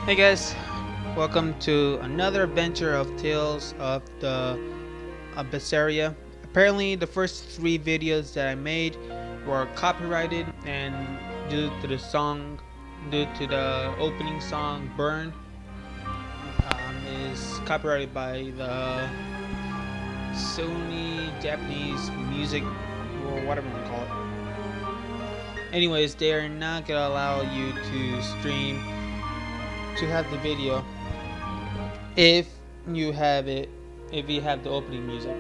Hey guys, welcome to another adventure of Tales of the Beseria. Apparently the first 3 videos that I made were copyrighted, and due to the opening song Burn is copyrighted by the Sony Japanese music or whatever you call it. Anyways, they are not gonna allow you to stream to have the video if you have the opening music.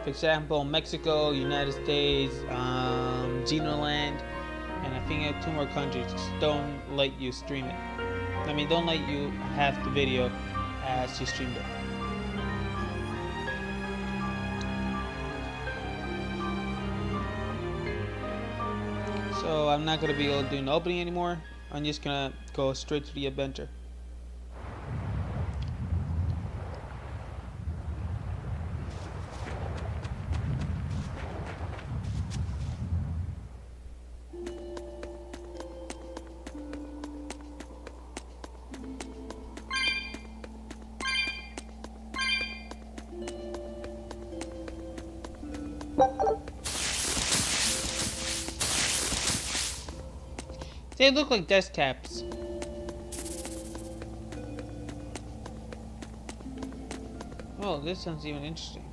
For example, Mexico, United States, Genoland, and I think 2 more countries don't let you stream it. I mean, don't let you have the video as you stream it. So I'm not gonna be able to do an opening anymore. I'm just gonna go straight to the adventure. They look like desk caps. Oh, this sounds even interesting.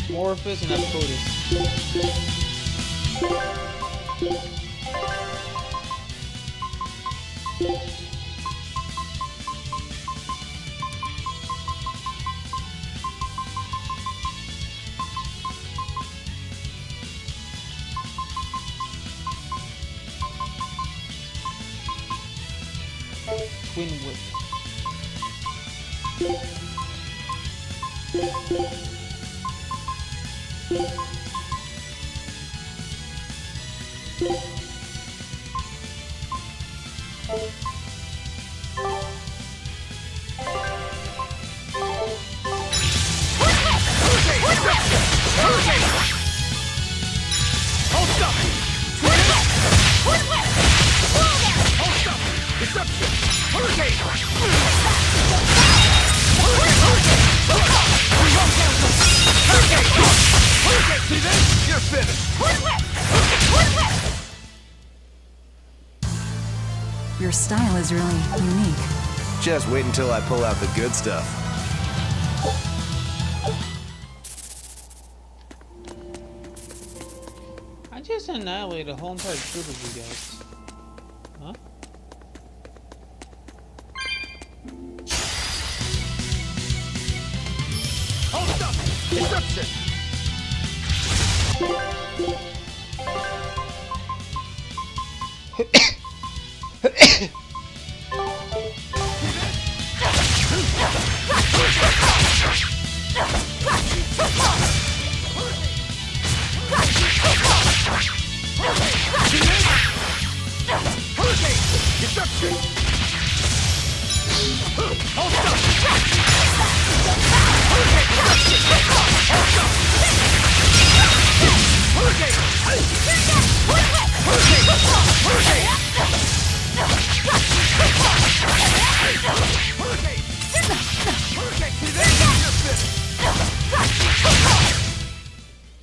Morphus and Apotus. Winwood. Your style is really unique. Just wait until I pull out the good stuff. I just annihilated a whole entire group of you guys. Huh? Hold up! Disruption!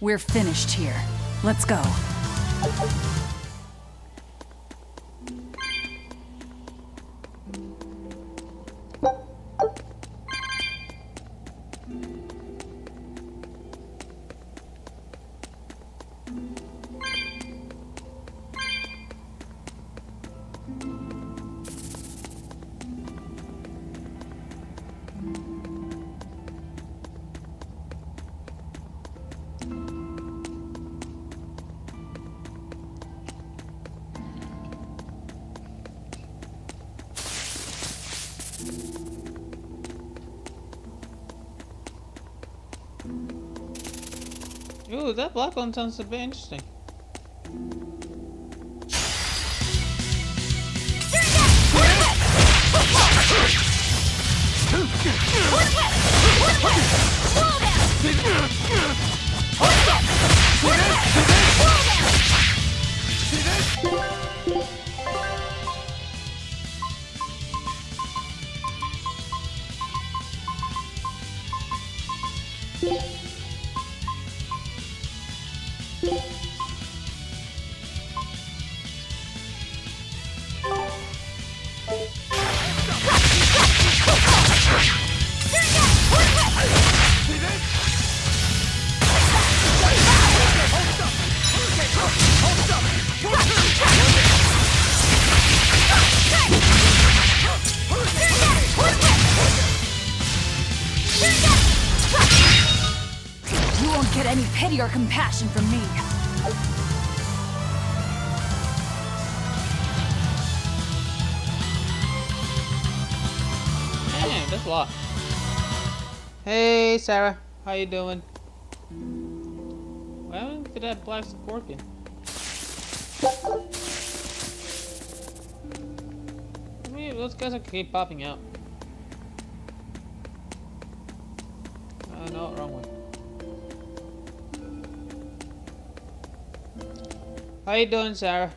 We're finished here. Let's go. Ooh, that black one sounds a bit interesting. Slow down! You won't get any pity or compassion from me. Man, that's a lot. Hey, Sarah. How you doing? What happened to that black scorpion? I mean, those guys are keep popping out. No, wrong one. How you doing, Sarah?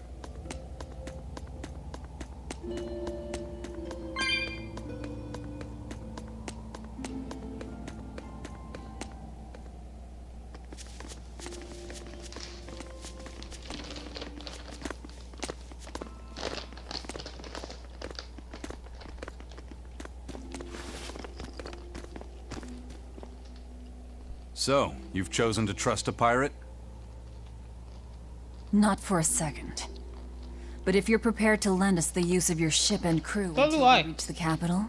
So, you've chosen to trust a pirate? Not for a second. But if you're prepared to lend us the use of your ship and crew So do until I. we reach the capital,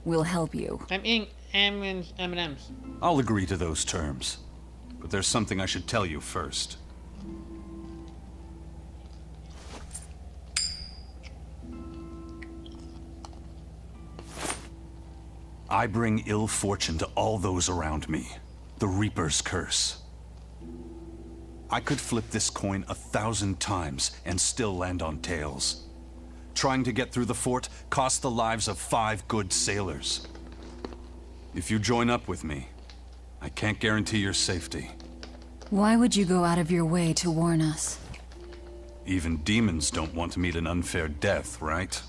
we'll help you. I'm eating M&M's. I'll agree to those terms. But there's something I should tell you first. I bring ill fortune to all those around me. The Reaper's curse. I could flip this coin 1,000 times and still land on tails. Trying to get through the fort cost the lives of 5 good sailors. If you join up with me, I can't guarantee your safety. Why would you go out of your way to warn us? Even demons don't want to meet an unfair death, right?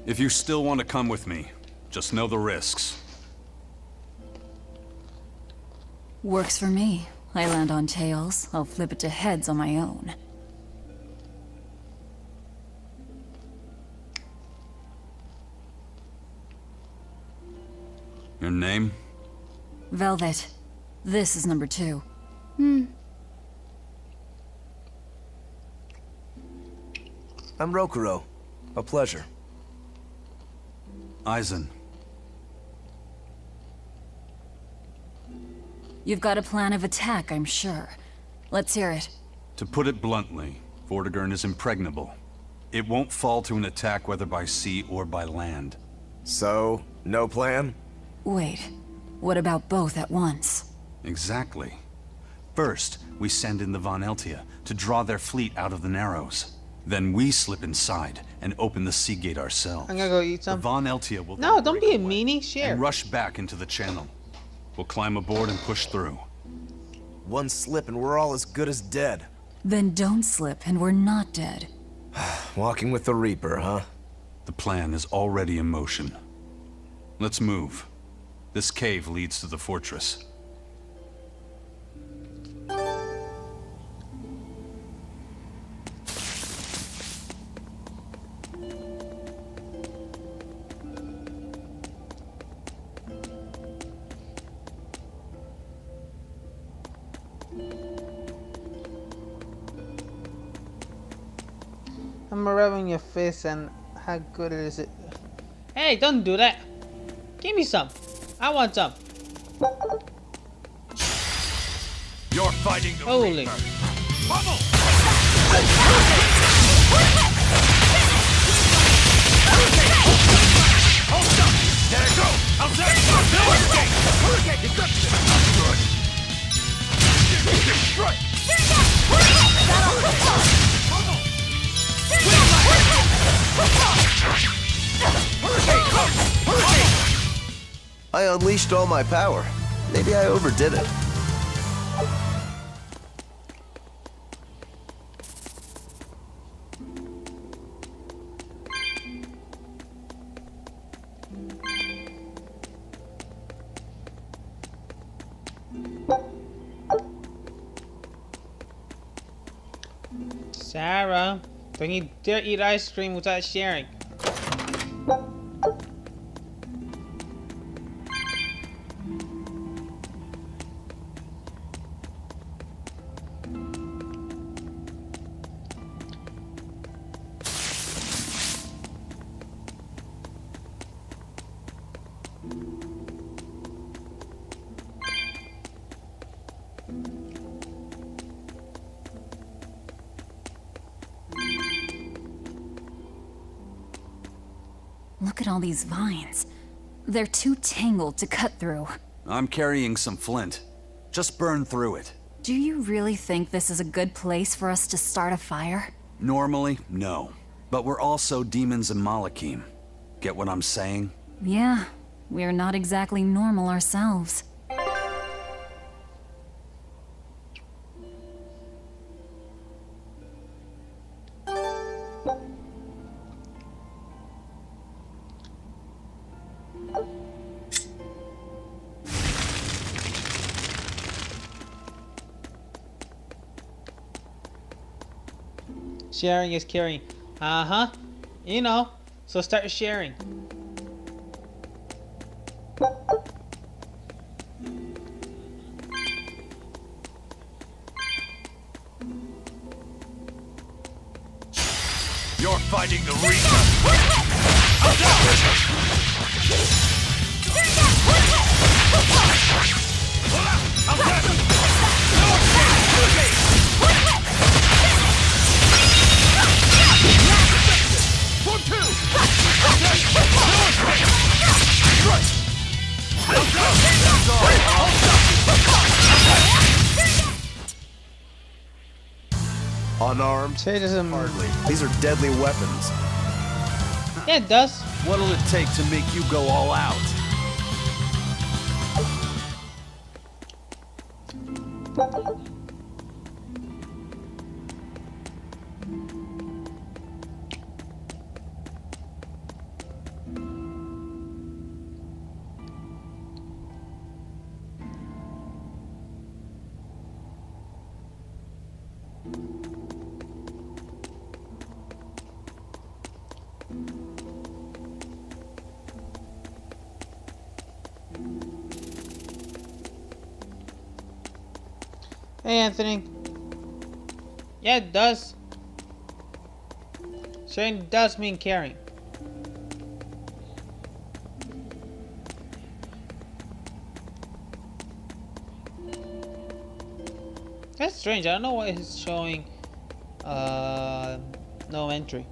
If you still want to come with me, just know the risks. Works for me. I land on tails, I'll flip it to heads on my own. Your name? Velvet. This is number 2. I'm Rokuro. A pleasure. Aizen. You've got a plan of attack, I'm sure. Let's hear it. To put it bluntly, Vortigern is impregnable. It won't fall to an attack whether by sea or by land. So, no plan? Wait, what about both at once? Exactly. First, we send in the Von Eltia to draw their fleet out of the Narrows. Then we slip inside and open the sea gate ourselves. I'm gonna go eat The some. Von Eltia will No, then don't break be a away meanie. Share. and rush back into the channel. We'll climb aboard and push through. One slip and we're all as good as dead. Then don't slip and we're not dead. Walking with the Reaper, huh? The plan is already in motion. Let's move. This cave leads to the fortress. I'm rubbing your face and how good is it? Hey, don't do that. Give me some. I want some. You're fighting the Holy. Reaper. Bubble! Hold up! There it go! Outside! Hurricane! Hurricane! Destruction! Good. Destroy! Bubble! I unleashed all my power. Maybe I overdid it. Sarah, don't you dare eat ice cream without sharing. Look at all these vines. They're too tangled to cut through. I'm carrying some flint. Just burn through it. Do you really think this is a good place for us to start a fire? Normally, no. But we're also demons in Malakim. Get what I'm saying? Yeah, we're not exactly normal ourselves. Sharing is caring. Uh-huh. You know. So start sharing. You're fighting the Reaper! Unarmed? So it doesn't. Hardly. These are deadly weapons. Yeah, it does. What'll it take to make you go all out? Hey, Anthony. Yeah, it does. Sharing does mean caring. That's strange. I don't know why it's showing no entry.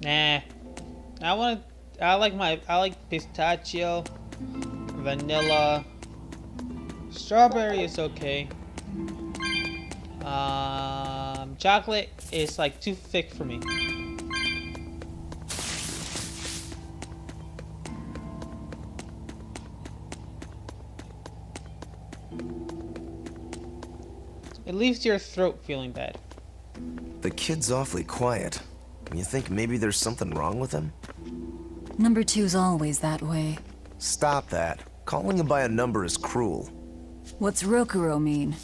Nah. I like pistachio, vanilla, strawberry is okay. Chocolate is like too thick for me. It leaves your throat feeling bad. The kid's awfully quiet. You think maybe there's something wrong with him? Number 2's always that way. Stop that. Calling him by a number is cruel. What's Rokuro mean?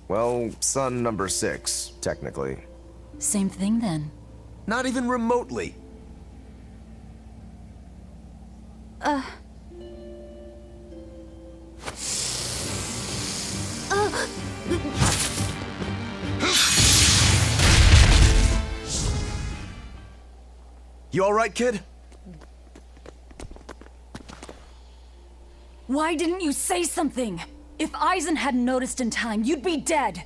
Well, son number 6, technically. Same thing then. Not even remotely. You alright, kid? Why didn't you say something? If Eisen hadn't noticed in time, you'd be dead.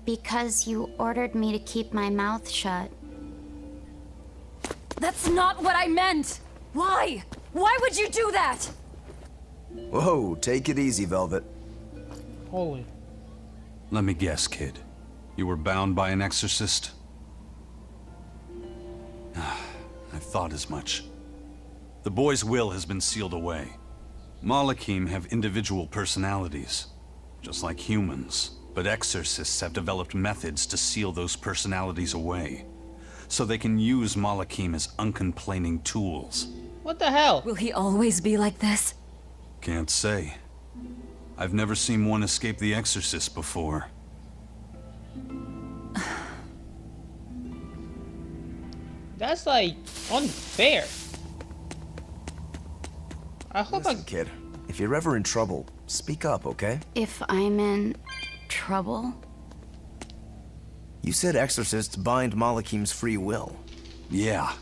Because you ordered me to keep my mouth shut. That's not what I meant! Why? Why would you do that? Whoa, take it easy, Velvet. Holy. Let me guess, kid. You were bound by an exorcist? I thought as much. The boy's will has been sealed away. Malachim have individual personalities, just like humans. But exorcists have developed methods to seal those personalities away, so they can use Malachim as uncomplaining tools. What the hell? Will he always be like this? Can't say. I've never seen one escape the exorcist before. That's like unfair. I hope Listen, kid, if you're ever in trouble, speak up, okay? If I'm in trouble? You said exorcists bind Malachim's free will. Yeah.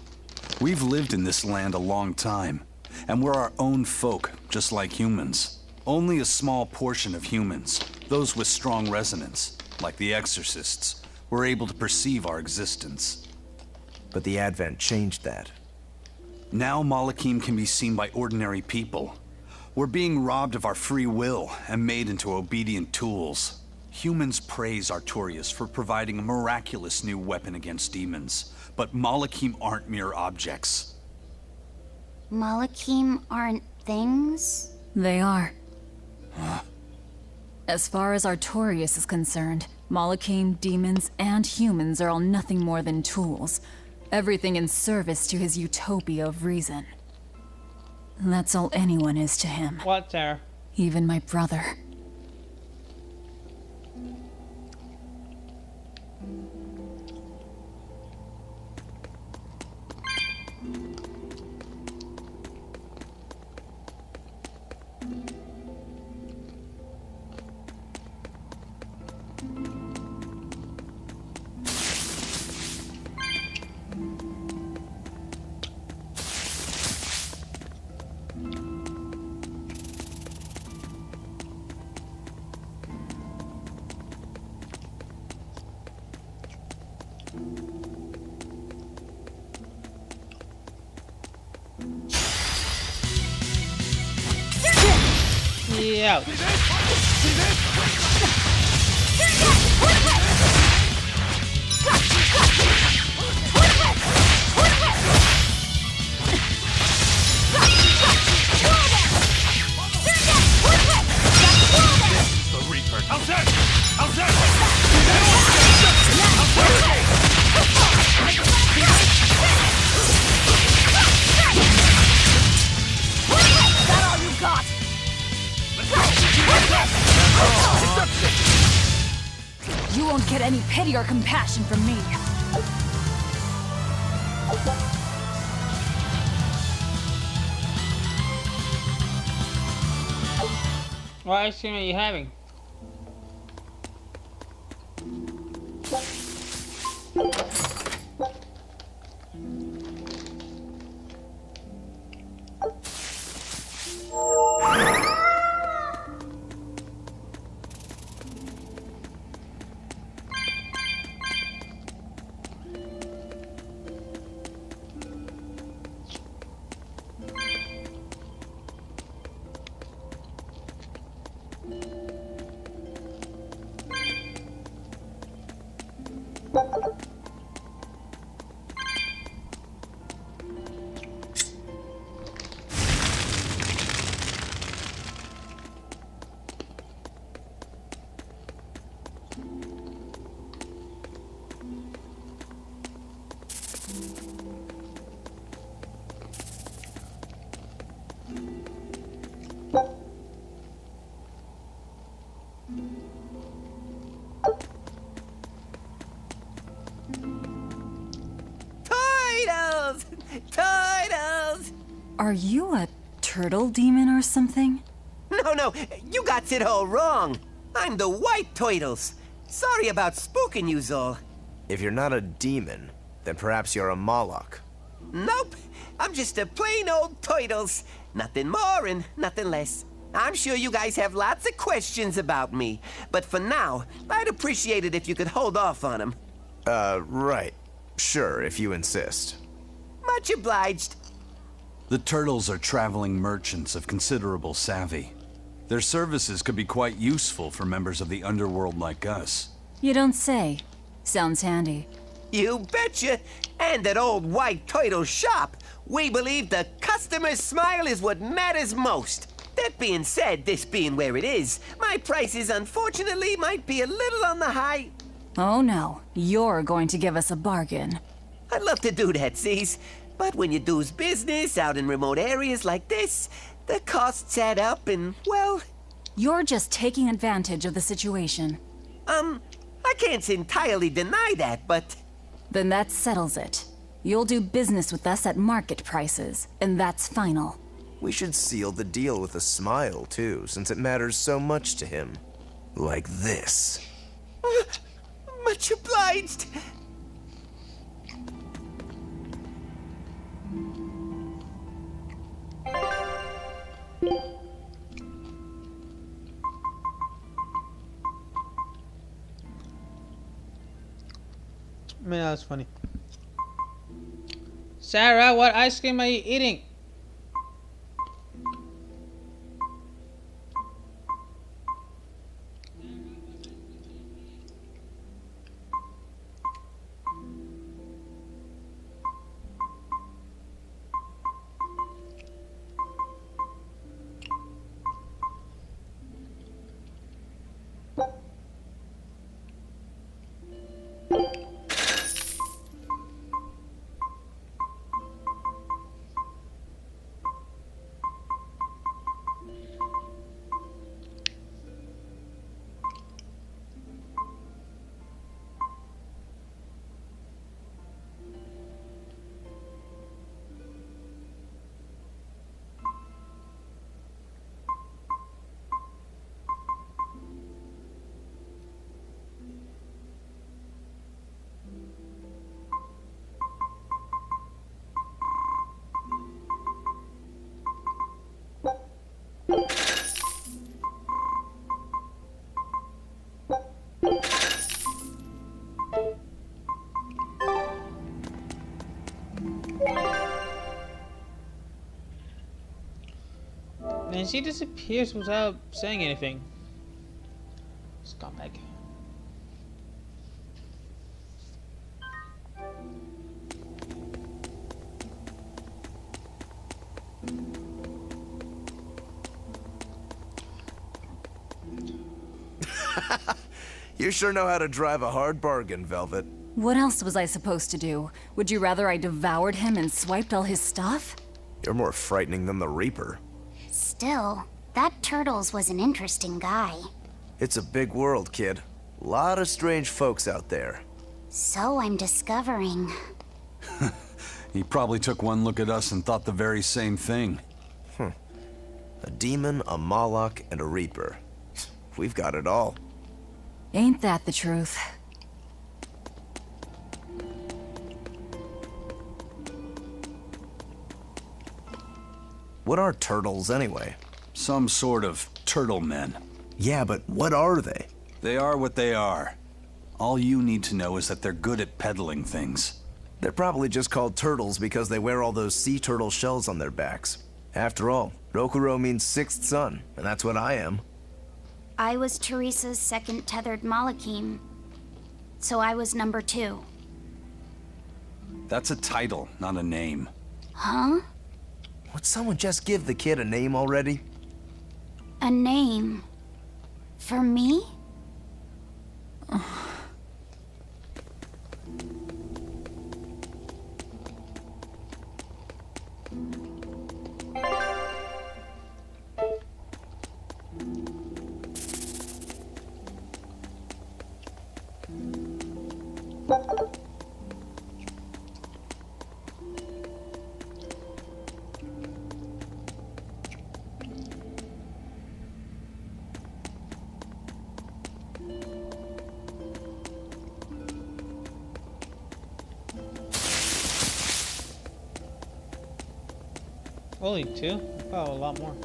We've lived in this land a long time, and we're our own folk, just like humans. Only a small portion of humans, those with strong resonance, like the exorcists, were able to perceive our existence. But the Advent changed that. Now Malachim can be seen by ordinary people. We're being robbed of our free will and made into obedient tools. Humans praise Artorias for providing a miraculous new weapon against demons, but Malachim aren't mere objects. Malachim aren't things? They are. As far as Artorias is concerned, Malachim, demons, and humans are all nothing more than tools. Everything in service to his utopia of reason. That's all anyone is to him. what, Sarah? Even my brother. Yeah. The Reaper. How's that? How's that? You won't get any pity or compassion from me. What ice cream are you having? Turtles! Turtles! Are you a turtle demon or something? No, you got it all wrong. I'm the White Turtles. Sorry about spooking you, Zol. If you're not a demon, then perhaps you're a Malach. Nope, I'm just a plain old Turtles. Nothing more and nothing less. I'm sure you guys have lots of questions about me, but for now, I'd appreciate it if you could hold off on them. Right. Sure, if you insist. Much obliged. The turtles are traveling merchants of considerable savvy. Their services could be quite useful for members of the underworld like us. You don't say. Sounds handy. You betcha. And at old White Turtle's shop, we believe the customer's smile is what matters most. That being said, this being where it is, my prices unfortunately might be a little on the high. Oh no, you're going to give us a bargain. I'd love to do that, C's. But when you do's business out in remote areas like this, the costs add up and, well... You're just taking advantage of the situation. I can't entirely deny that, but... Then that settles it. You'll do business with us at market prices, and that's final. We should seal the deal with a smile, too, since it matters so much to him. Like this. Much obliged. Man, that's funny. Sarah, what ice cream are you eating? And she disappears without saying anything. Scumbag. You sure know how to drive a hard bargain, Velvet. What else was I supposed to do? Would you rather I devoured him and swiped all his stuff? You're more frightening than the Reaper. Still, that Turtles was an interesting guy. It's a big world, kid. Lot of strange folks out there. So I'm discovering. He probably took one look at us and thought the very same thing. A demon, a Moloch, and a Reaper. We've got it all. Ain't that the truth? What are turtles, anyway? Some sort of turtle men. Yeah, but what are they? They are what they are. All you need to know is that they're good at peddling things. They're probably just called turtles because they wear all those sea turtle shells on their backs. After all, Rokuro means sixth son, and that's what I am. I was Teresa's second tethered Malachim, so I was number 2. That's a title, not a name. Huh? Would someone just give the kid a name already? A name? For me? Only 2? I thought a lot more.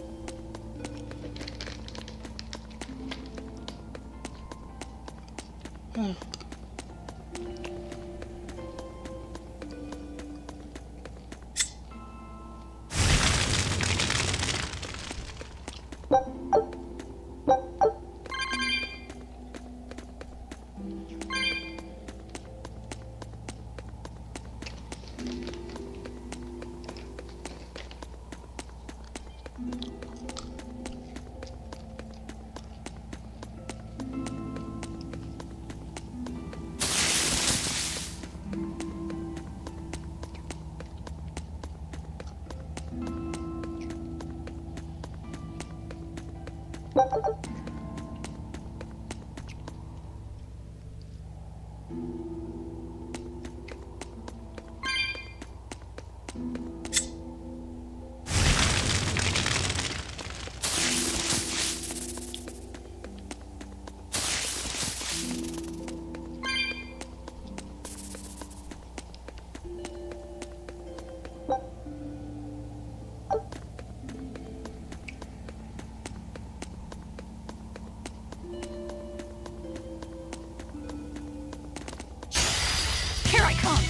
Here I come!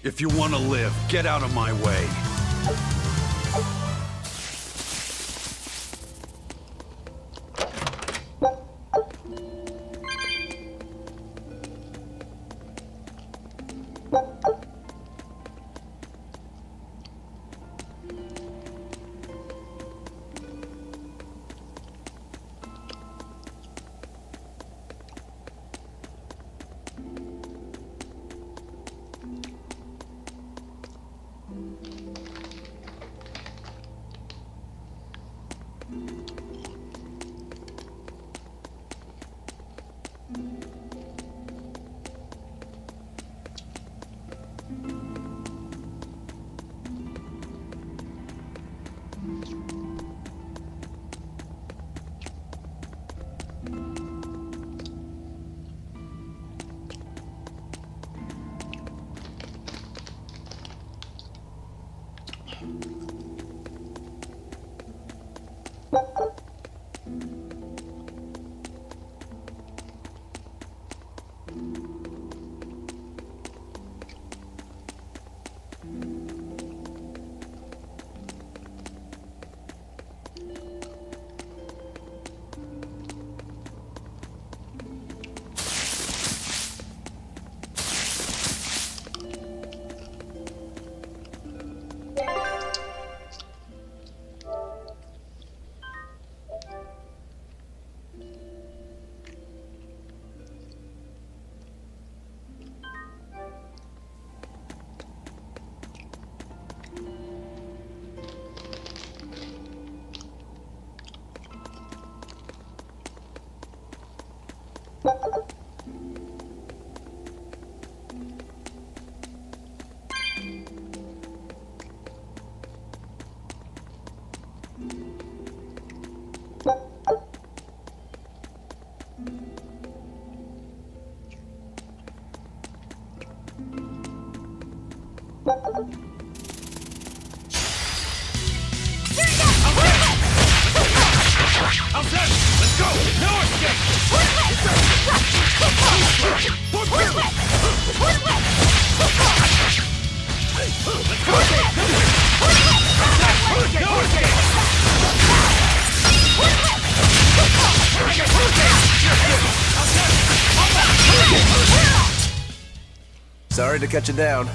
If you want to live, get out of my way. Sorry to cut you down.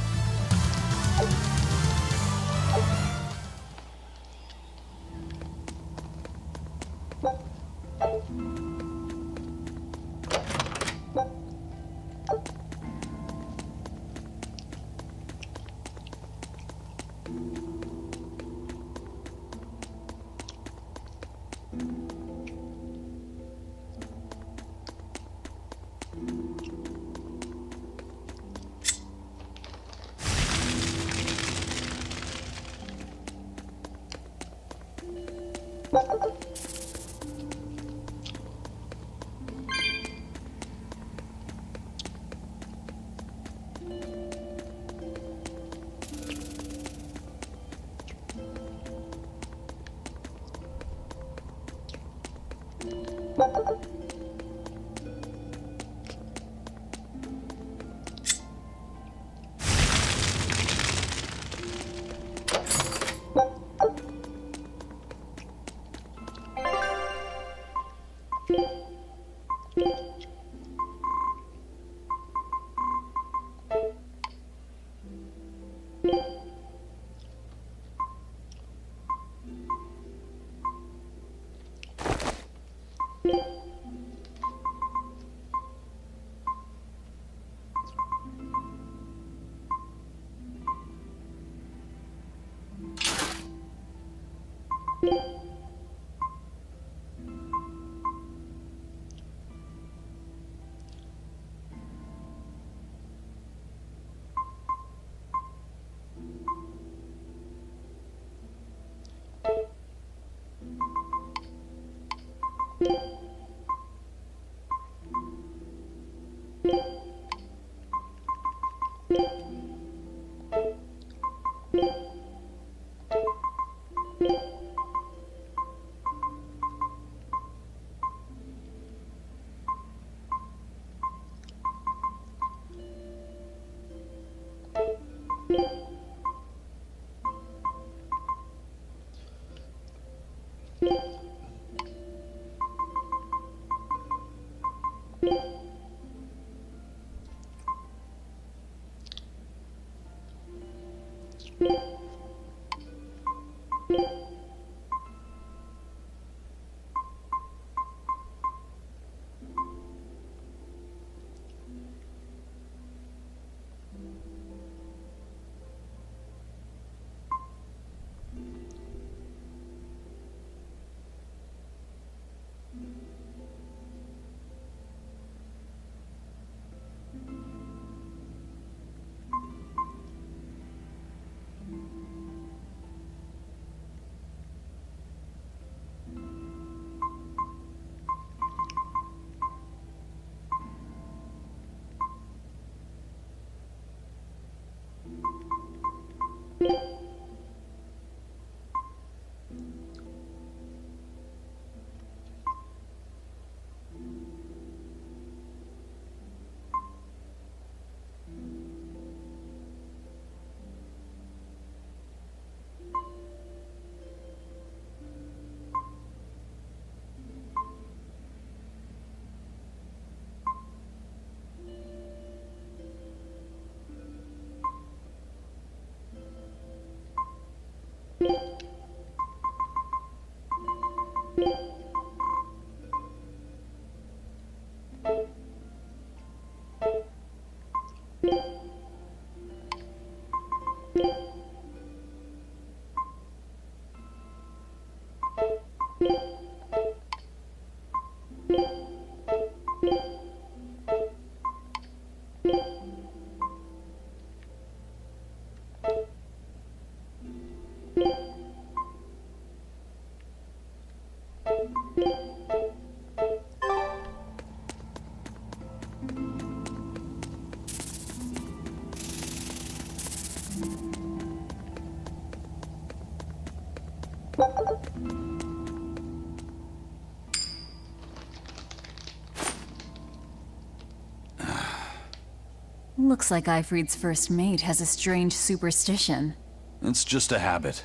Looks like Ifrit's first mate has a strange superstition. It's just a habit.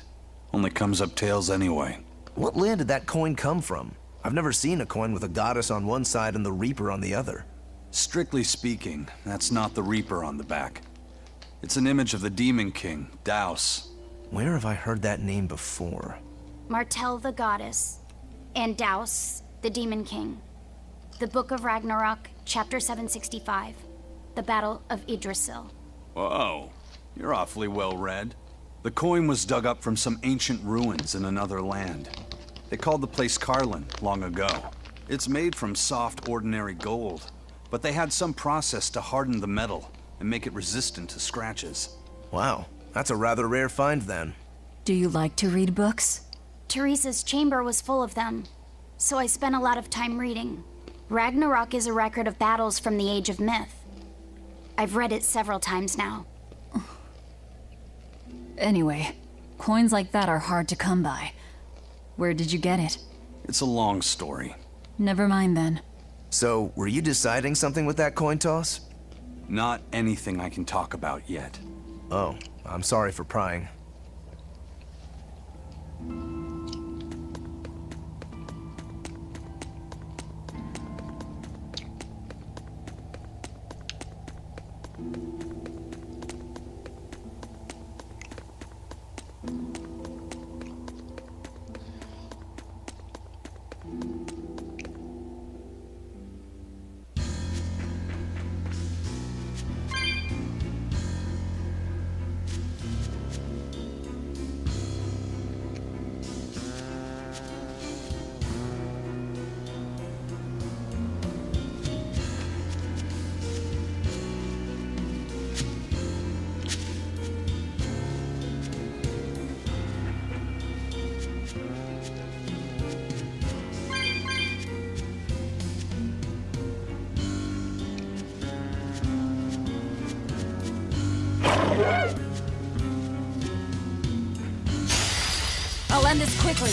Only comes up tails anyway. What land did that coin come from? I've never seen a coin with a goddess on one side and the Reaper on the other. Strictly speaking, that's not the Reaper on the back. It's an image of the Demon King, Daus. Where have I heard that name before? Martel the goddess, and Daus, the demon king. The Book of Ragnarok, chapter 765. The Battle of Yggdrasil. Whoa, you're awfully well read. The coin was dug up from some ancient ruins in another land. They called the place Carlin long ago. It's made from soft, ordinary gold, but they had some process to harden the metal and make it resistant to scratches. Wow, that's a rather rare find then. Do you like to read books? Teresa's chamber was full of them, so I spent a lot of time reading. Ragnarok is a record of battles from the Age of Myth. I've read it several times now. Anyway, coins like that are hard to come by. Where did you get it? It's a long story. Never mind then. So, were you deciding something with that coin toss? Not anything I can talk about yet. Oh, I'm sorry for prying. I'll end this quickly.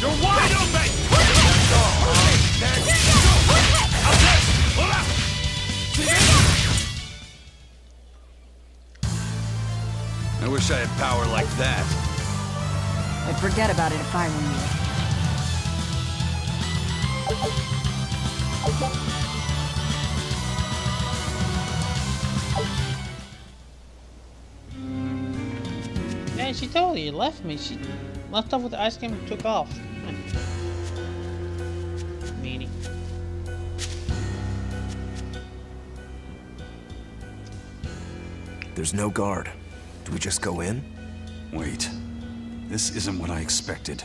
You're wide open! I wish I had power like that. I'd forget about it if I were you. Man, she totally left me. She left off with the ice cream and took off. Meanie. There's no guard. Do we just go in? Wait. This isn't what I expected.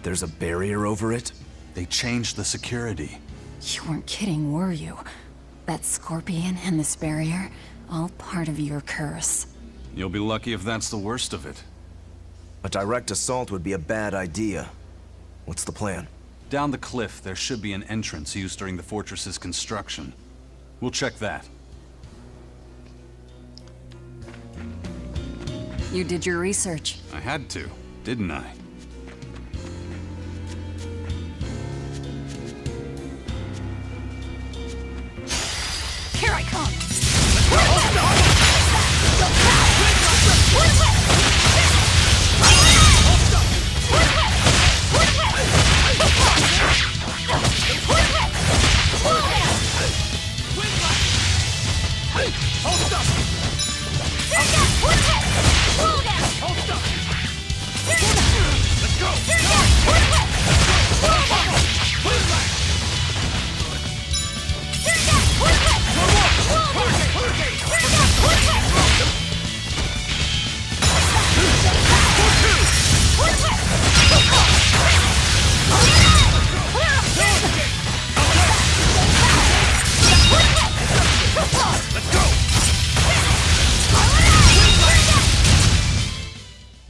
There's a barrier over it? They changed the security. You weren't kidding, were you? That scorpion and this barrier, all part of your curse. You'll be lucky if that's the worst of it. A direct assault would be a bad idea. What's the plan? Down the cliff, there should be an entrance used during the fortress's construction. We'll check that. You did your research. I had to, didn't I? Here I come!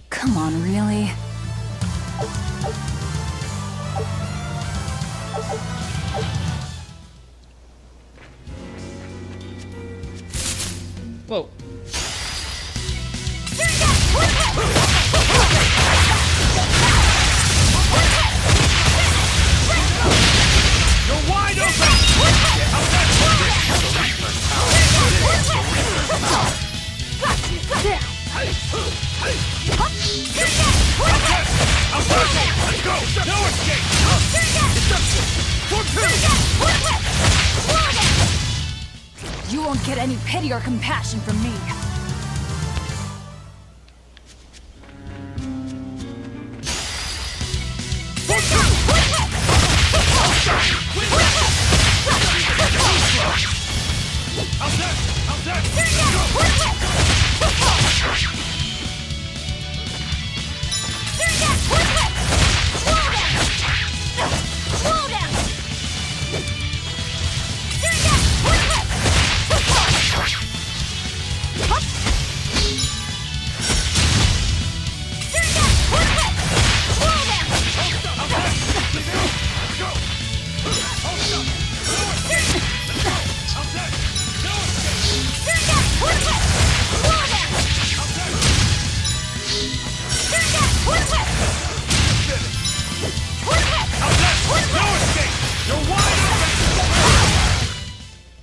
Come on, really? Whoa. You're wide open! Let's go! No escape! You won't get any pity or compassion from me.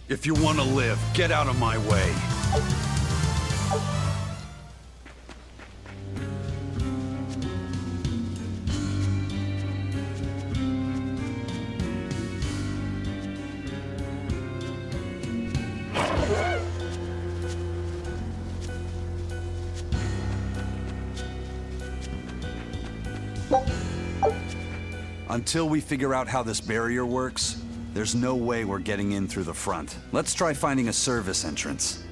If you want to live, get out of my way. Until we figure out how this barrier works, there's no way we're getting in through the front. Let's try finding a service entrance.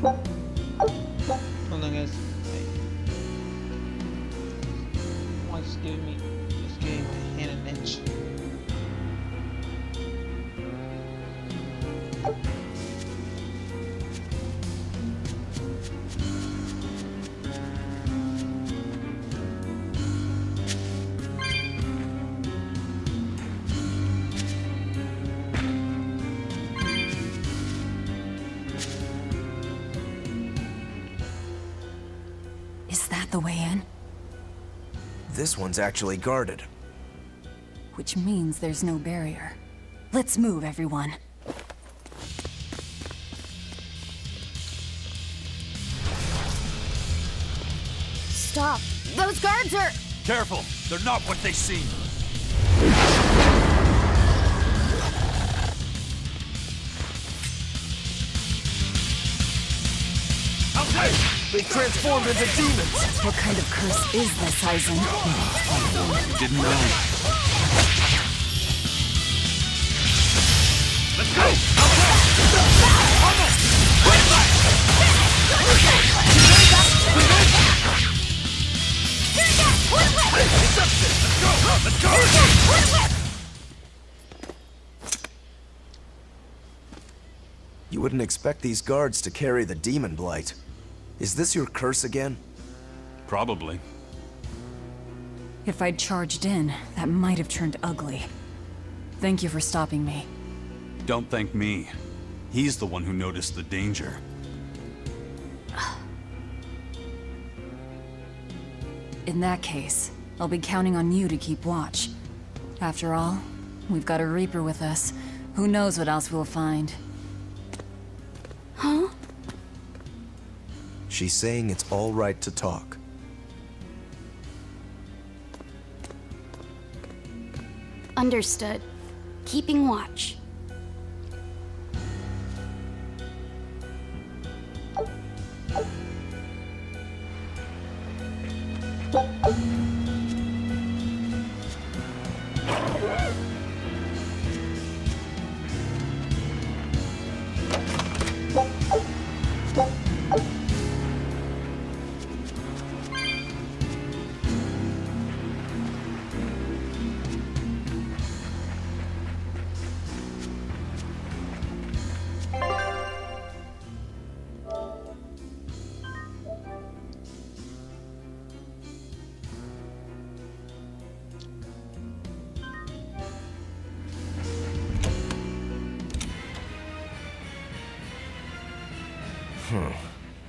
Hold on, guys. Wait. What's giving me this game a hand and inch? Is that the way in? This one's actually guarded. Which means there's no barrier. Let's move, everyone. Stop! Those guards are... Careful! They're not what they seem! They transformed into demons! What kind of curse is this, Eisen? You didn't know. Let's go! Let's go! You wouldn't expect these guards to carry the demon blight. Is this your curse again? Probably. If I'd charged in, that might have turned ugly. Thank you for stopping me. Don't thank me. He's the one who noticed the danger. In that case, I'll be counting on you to keep watch. After all, we've got a Reaper with us. Who knows what else we'll find. Huh? She's saying it's all right to talk. Understood. Keeping watch.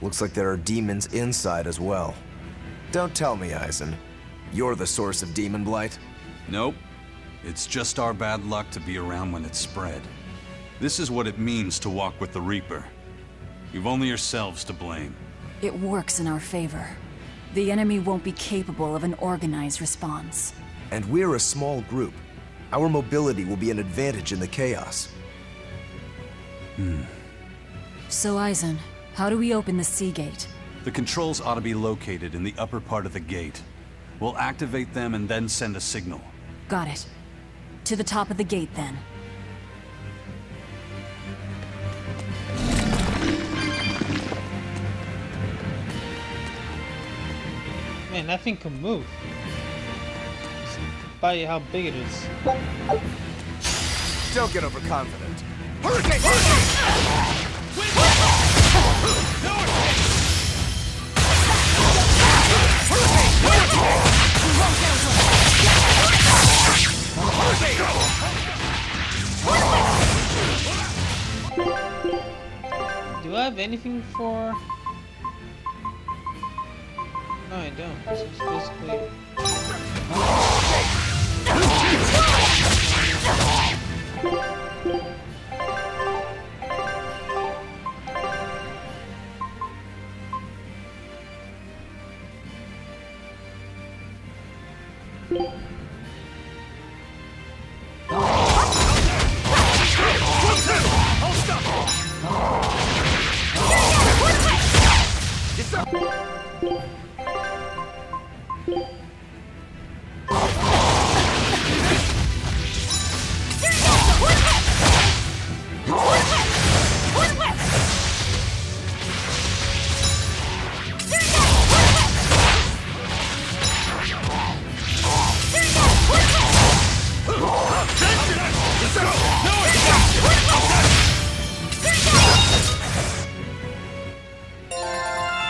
Looks like there are demons inside as well. Don't tell me, Eisen. You're the source of demon blight? Nope. It's just our bad luck to be around when it's spread. This is what it means to walk with the Reaper. You've only yourselves to blame. It works in our favor. The enemy won't be capable of an organized response. And we're a small group. Our mobility will be an advantage in the chaos. So, Eisen, how do we open the sea gate? The controls ought to be located in the upper part of the gate. We'll activate them and then send a signal. Got it. To the top of the gate, then. Man, that thing can move. Despite how big it is. Don't get overconfident. Hurricane! Do I have anything for... No, I don't. This is basically...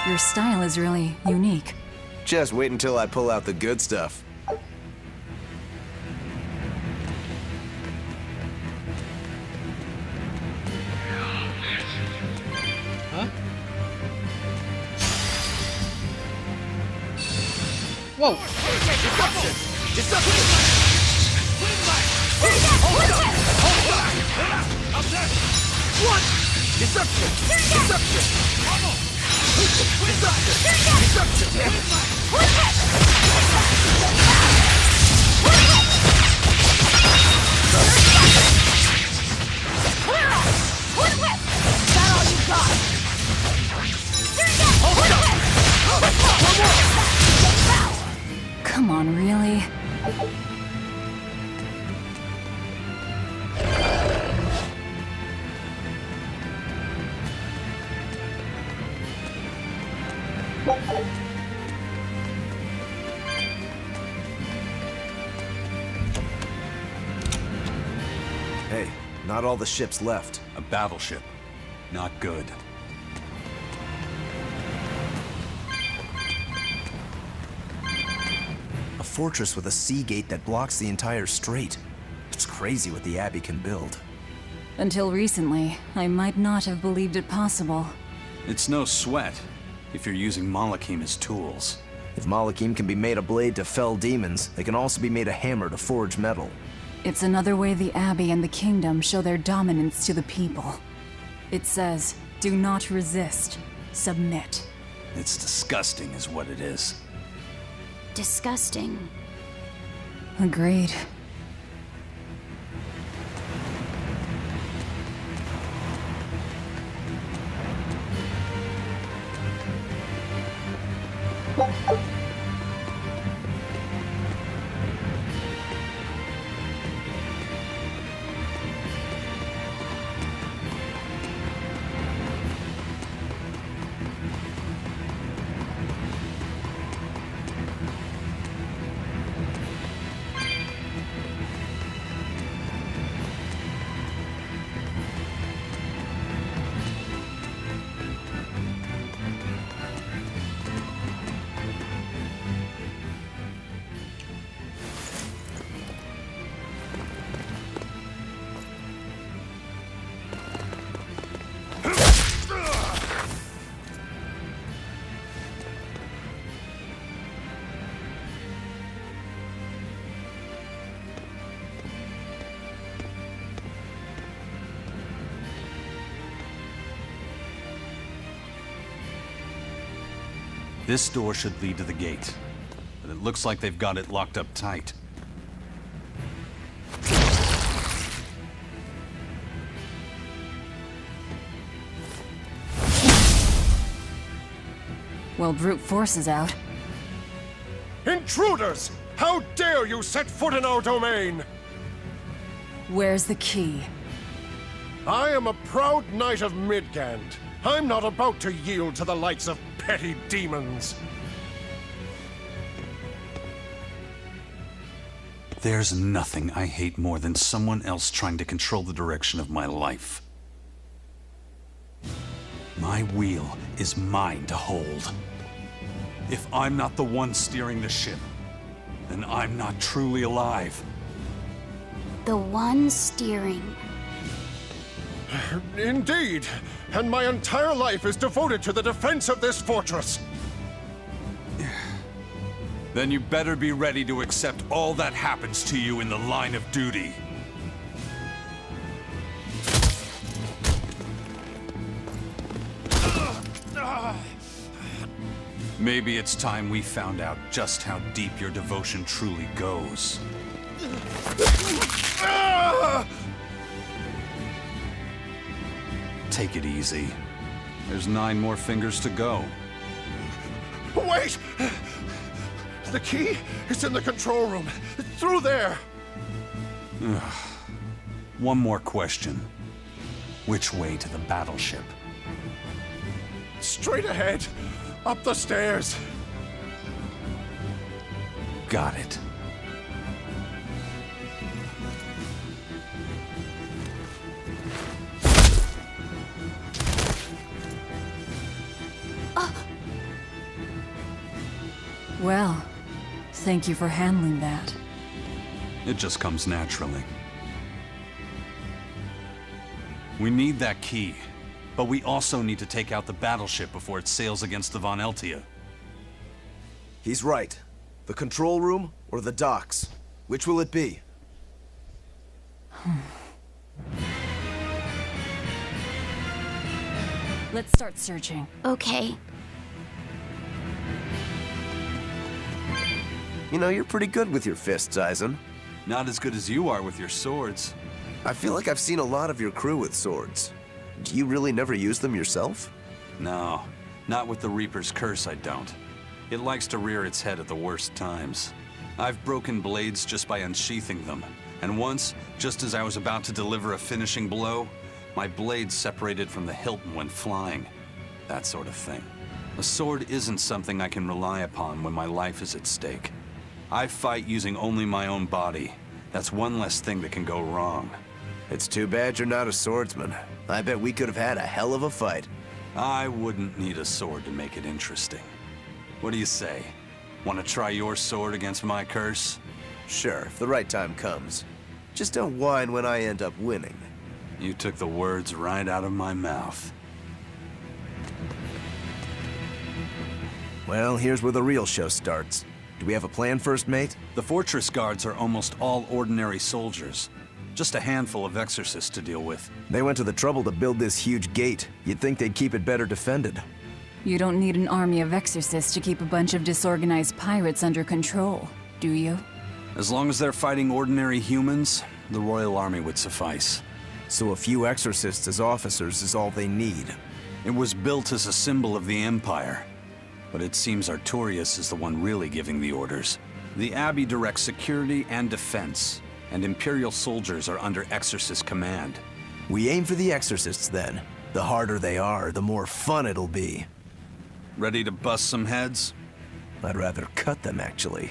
Your style is really unique. Just wait until I pull out the good stuff. Huh? Whoa! Come on, really? Hey, not all the ships left. A battleship. Not good. A fortress with a sea gate that blocks the entire strait. It's crazy what the Abbey can build. Until recently, I might not have believed it possible. It's no sweat if you're using Malakim as tools. If Malakim can be made a blade to fell demons, they can also be made a hammer to forge metal. It's another way the Abbey and the Kingdom show their dominance to the people. It says, do not resist, submit. It's disgusting is what it is. Disgusting. Agreed. This door should lead to the gate, but it looks like they've got it locked up tight. Well, brute force is out. Intruders! How dare you set foot in our domain! Where's the key? I am a proud knight of Midgand. I'm not about to yield to the likes of petty demons. There's nothing I hate more than someone else trying to control the direction of my life. My wheel is mine to hold. If I'm not the one steering the ship, then I'm not truly alive. The one steering. Indeed, and my entire life is devoted to the defense of this fortress. Then you better be ready to accept all that happens to you in the line of duty. Maybe it's time we found out just how deep your devotion truly goes. Take it easy. There's 9 more fingers to go. Wait! The key is in the control room. It's through there. One more question. Which way to the battleship? Straight ahead. Up the stairs. Got it. Well, thank you for handling that. It just comes naturally. We need that key, but we also need to take out the battleship before it sails against the Von Eltia. He's right. The control room or the docks? Which will it be? Let's start searching. Okay. You know, you're pretty good with your fists, Eisen. Not as good as you are with your swords. I feel like I've seen a lot of your crew with swords. Do you really never use them yourself? No, not with the Reaper's curse, I don't. It likes to rear its head at the worst times. I've broken blades just by unsheathing them, and once, just as I was about to deliver a finishing blow, my blade separated from the hilt and went flying. That sort of thing. A sword isn't something I can rely upon when my life is at stake. I fight using only my own body. That's one less thing that can go wrong. It's too bad you're not a swordsman. I bet we could have had a hell of a fight. I wouldn't need a sword to make it interesting. What do you say? Want to try your sword against my curse? Sure, if the right time comes. Just don't whine when I end up winning. You took the words right out of my mouth. Well, here's where the real show starts. Do we have a plan, First Mate? The fortress guards are almost all ordinary soldiers. Just a handful of exorcists to deal with. They went to the trouble to build this huge gate. You'd think they'd keep it better defended. You don't need an army of exorcists to keep a bunch of disorganized pirates under control, do you? As long as they're fighting ordinary humans, the Royal Army would suffice. So a few exorcists as officers is all they need. It was built as a symbol of the Empire. But it seems Artorias is the one really giving the orders. The Abbey directs security and defense, and Imperial soldiers are under Exorcist command. We aim for the exorcists then. The harder they are, the more fun it'll be. Ready to bust some heads? I'd rather cut them, actually.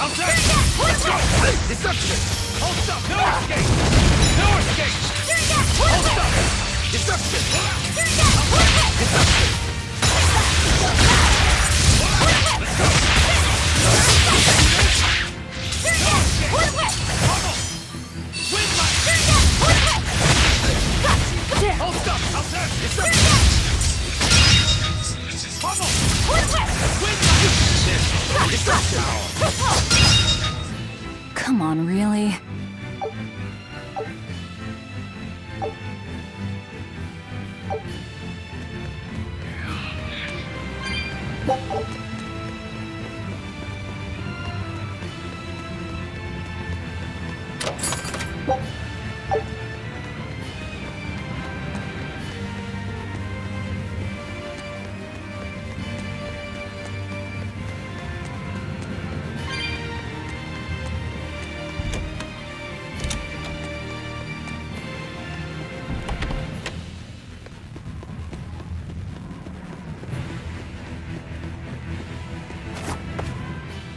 Outside! Let's go! Deception! Hold up! No escape! No escape! Hold up! Deception! Deception! Let's go! No escape! Pummel! Windlash! Hold up! Outside! Deception! Pummel! Windlash! Come on, really?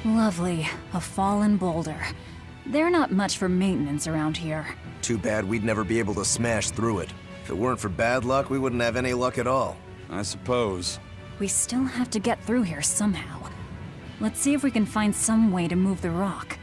Lovely. A fallen boulder. They're not much for maintenance around here. Too bad we'd never be able to smash through it. If it weren't for bad luck, we wouldn't have any luck at all. I suppose. We still have to get through here somehow. Let's see if we can find some way to move the rock.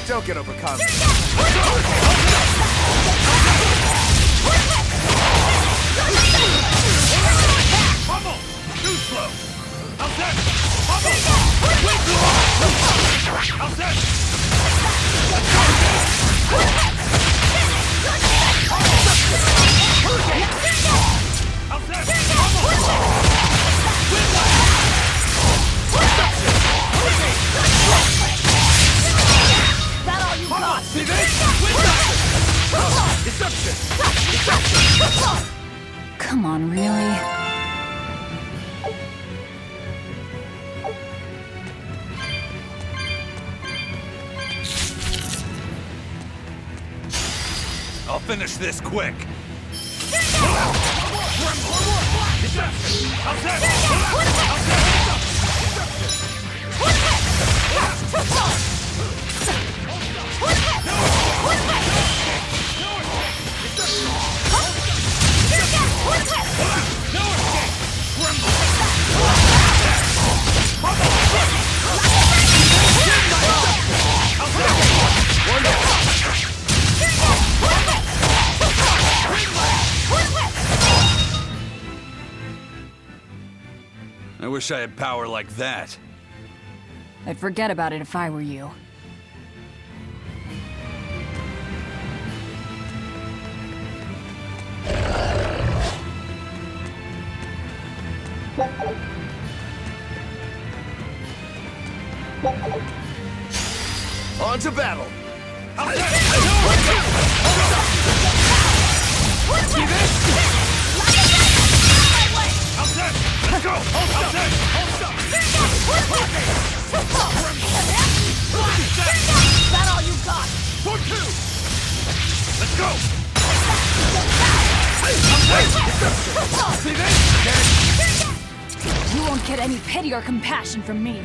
Don't get overconfident. Pummel! Too slow! Outside! Pummel! Outside! Come on, really? I'll finish this quick. I wish I had power like that. I'd forget about it if I were you. On to battle! Let's go! Hold up! You won't get any pity or compassion from me.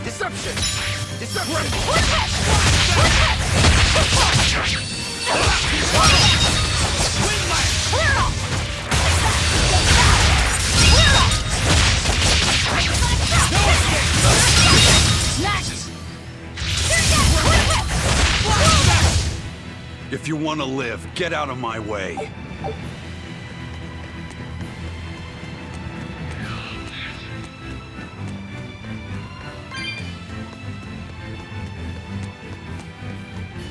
Deception! Deception! If you want to live, get out of my way.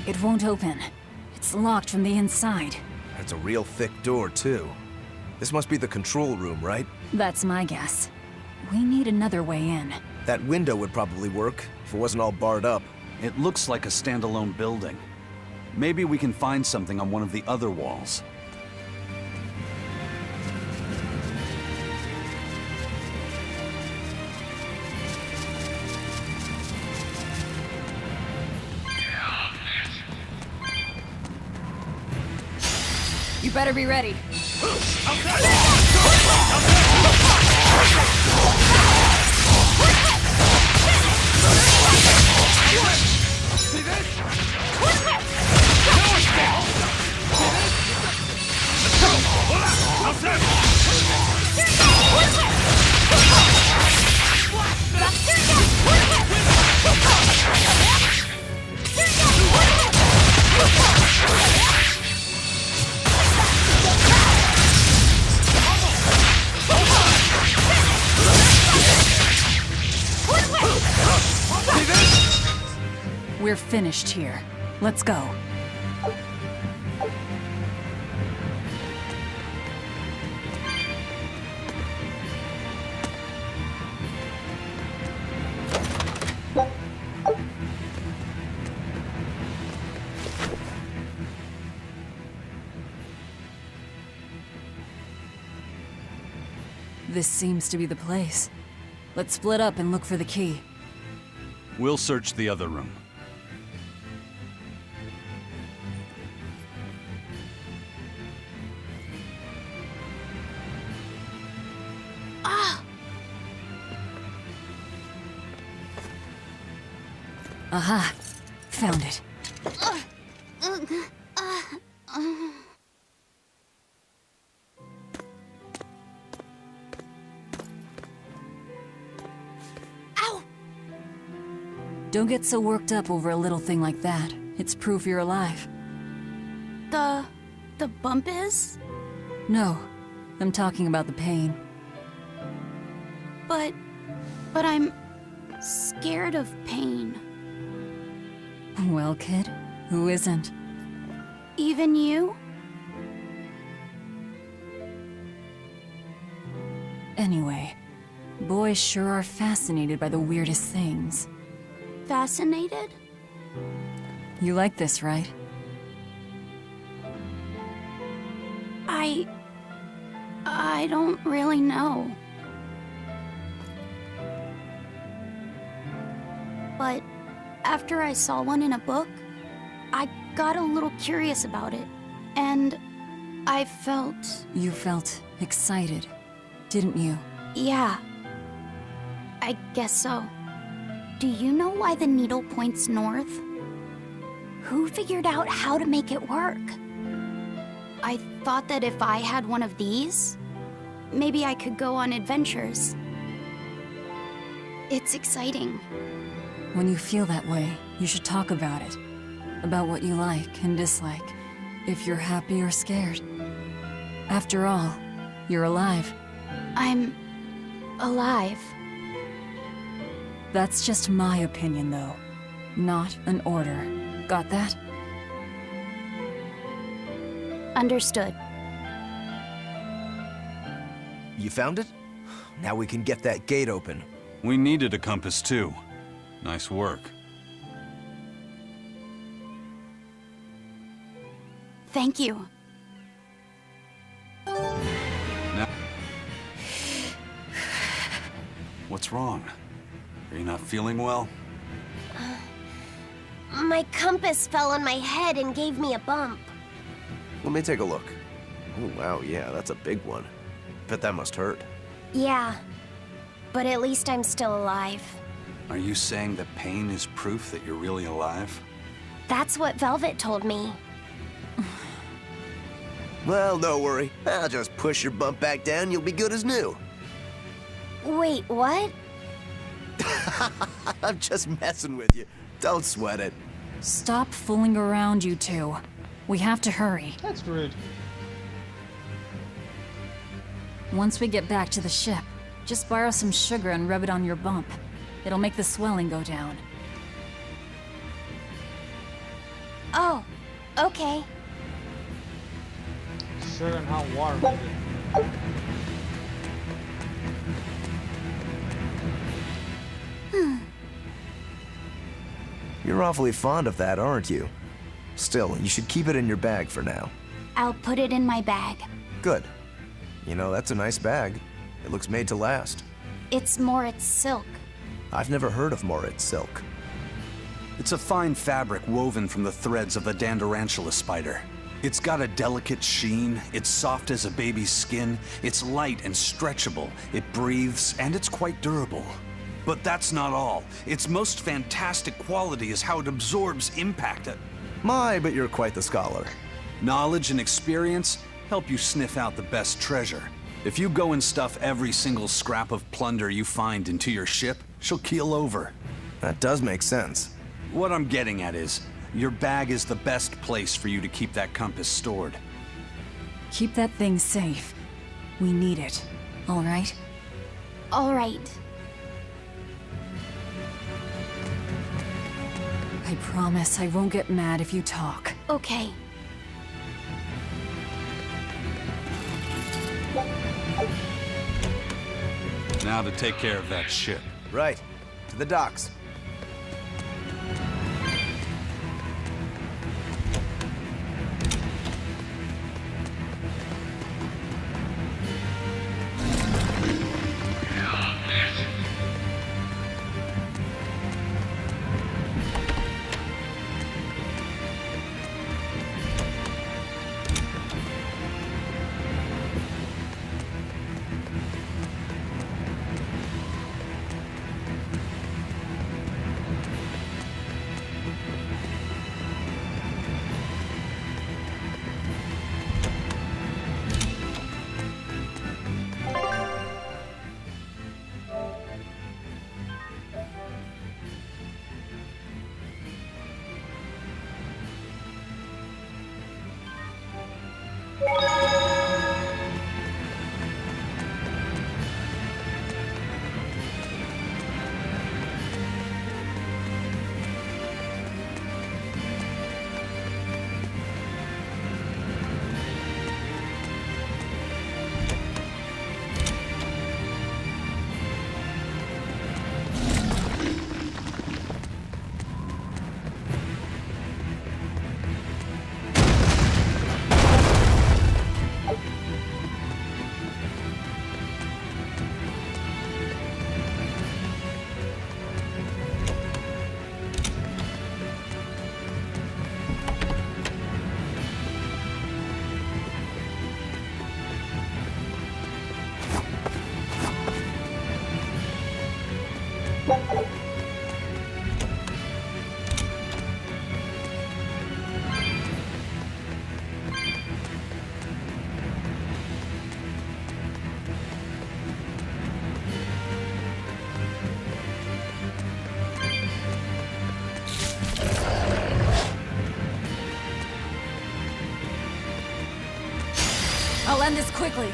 It won't open. It's locked from the inside. That's a real thick door, too. This must be the control room, right? That's my guess. We need another way in. That window would probably work, if it wasn't all barred up. It looks like a standalone building. Maybe we can find something on one of the other walls. You better be ready. We're finished here. Let's go. This seems to be the place. Let's split up and look for the key. We'll search the other room. Aha! Found it. Ow! Don't get so worked up over a little thing like that. It's proof you're alive. The bump is? No, I'm talking about the pain. But I'm scared of pain. Well, kid, who isn't? Even you? Anyway, boys sure are fascinated by the weirdest things. Fascinated? You like this, right? I don't really know. But after I saw one in a book, I got a little curious about it. And I felt... You felt excited, didn't you? Yeah. I guess so. Do you know why the needle points north? Who figured out how to make it work? I thought that if I had one of these, maybe I could go on adventures. It's exciting. When you feel that way, you should talk about it. About what you like and dislike. If you're happy or scared. After all, you're alive. I'm... alive. That's just my opinion, though. Not an order. Got that? Understood. You found it? Now we can get that gate open. We needed a compass too. Nice work. Thank you. Now... What's wrong? Are you not feeling well? My compass fell on my head and gave me a bump. Let me take a look. Oh, wow, yeah, that's a big one. Bet that must hurt. Yeah, but at least I'm still alive. Are you saying that pain is proof that you're really alive? That's what Velvet told me. Well, don't worry. I'll just push your bump back down, you'll be good as new. Wait, what? I'm just messing with you. Don't sweat it. Stop fooling around, you two. We have to hurry. That's rude. Once we get back to the ship, just borrow some sugar and rub it on your bump. It'll make the swelling go down. Oh, okay. Sugar and hot water, maybe. You're awfully fond of that, aren't you? Still, you should keep it in your bag for now. I'll put it in my bag. Good. You know, that's a nice bag. It looks made to last. It's Moritz silk. I've never heard of Moritz silk. It's a fine fabric woven from the threads of the Dandarantula spider. It's got a delicate sheen, it's soft as a baby's skin, it's light and stretchable, it breathes, and it's quite durable. But that's not all. Its most fantastic quality is how it absorbs impact. My, but you're quite the scholar. Knowledge and experience help you sniff out the best treasure. If you go and stuff every single scrap of plunder you find into your ship, she'll keel over. That does make sense. What I'm getting at is, your bag is the best place for you to keep that compass stored. Keep that thing safe. We need it. All right? All right. I promise I won't get mad if you talk. Okay. Now to take care of that ship. Right. To the docks. I'll end this quickly.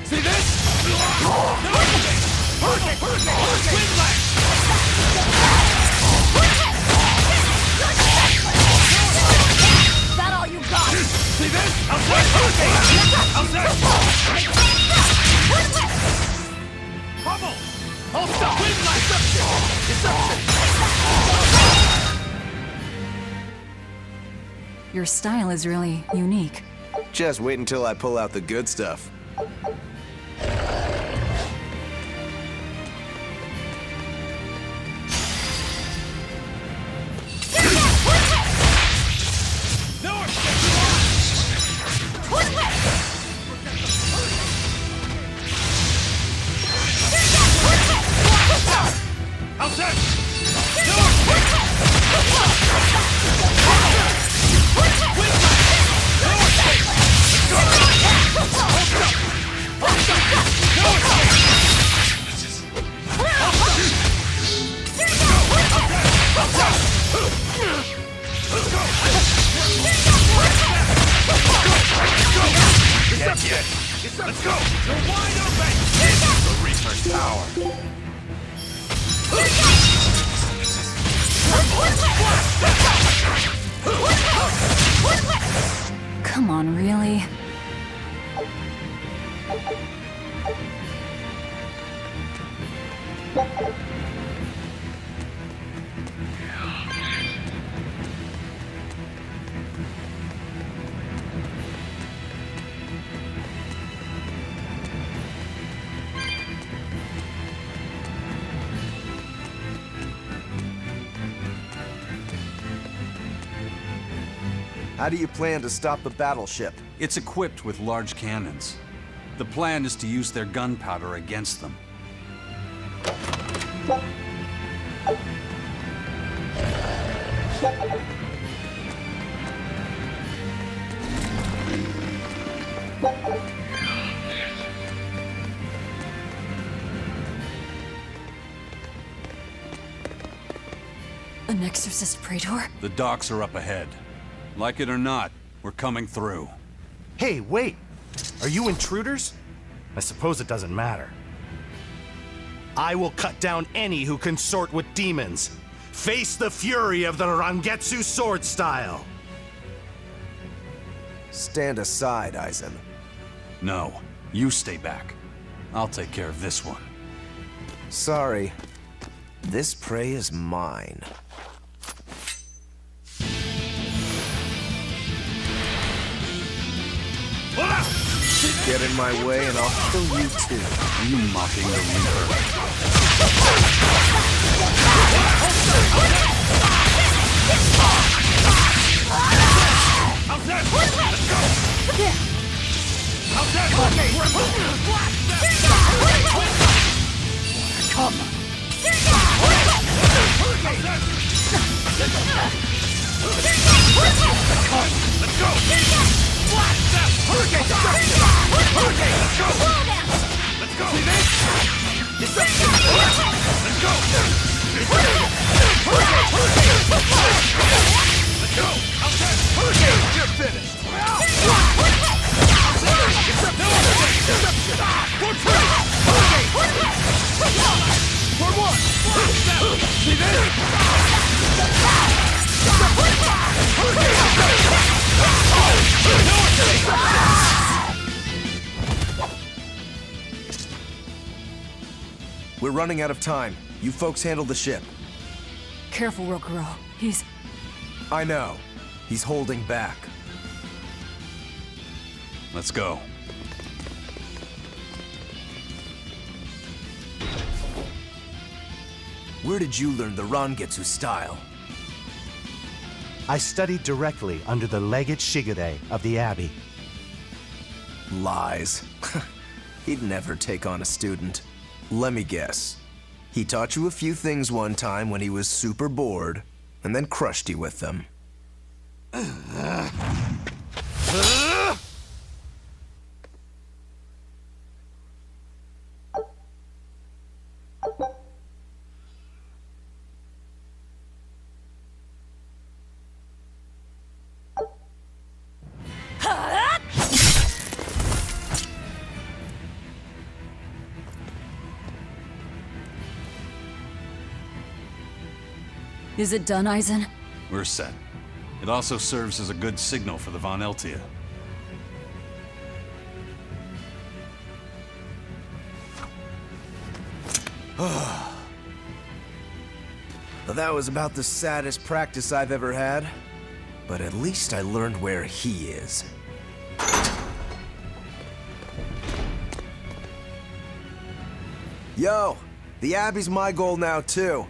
See this? That all you got? See this? Bubble! Hold stop! Your style is really unique. Just wait until I pull out the good stuff. Let's go! You're wide open! The Reaper's power! Come on, really? How do you plan to stop the battleship? It's equipped with large cannons. The plan is to use their gunpowder against them. An exorcist praetor? The docks are up ahead. Like it or not, we're coming through. Hey, wait! Are you intruders? I suppose it doesn't matter. I will cut down any who consort with demons. Face the fury of the Rangetsu sword style! Stand aside, Aizen. No, you stay back. I'll take care of this one. Sorry. This prey is mine. Get in my way and I'll kill you too. You mocking the Reaper. Let's go! Let's go! See this? Deception! Let's go! Let's go! You're finished! For what? See this? We're running out of time. You folks handle the ship. Careful, Rokuro. He's... I know. He's holding back. Let's go. Where did you learn the Rangetsu style? I studied directly under the Legate Shigure of the Abbey. Lies. He'd never take on a student. Let me guess. He taught you a few things one time when he was super bored, and then crushed you with them. Is it done, Eisen? We're set. It also serves as a good signal for the Von Eltia. Well, that was about the saddest practice I've ever had. But at least I learned where he is. Yo, the Abbey's my goal now too.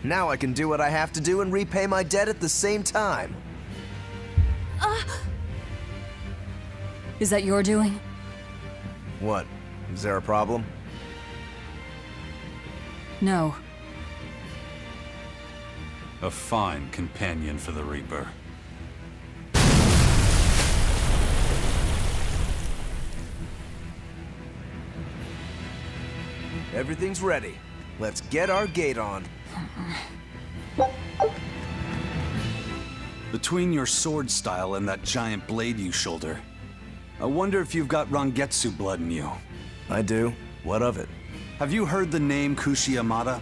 Now I can do what I have to do and repay my debt at the same time. Is that your doing? What? Is there a problem? No. A fine companion for the Reaper. Everything's ready. Let's get our gate on. Between your sword style and that giant blade you shoulder, I wonder if you've got Rangetsu blood in you. I do. What of it? Have you heard the name Kushiyamada?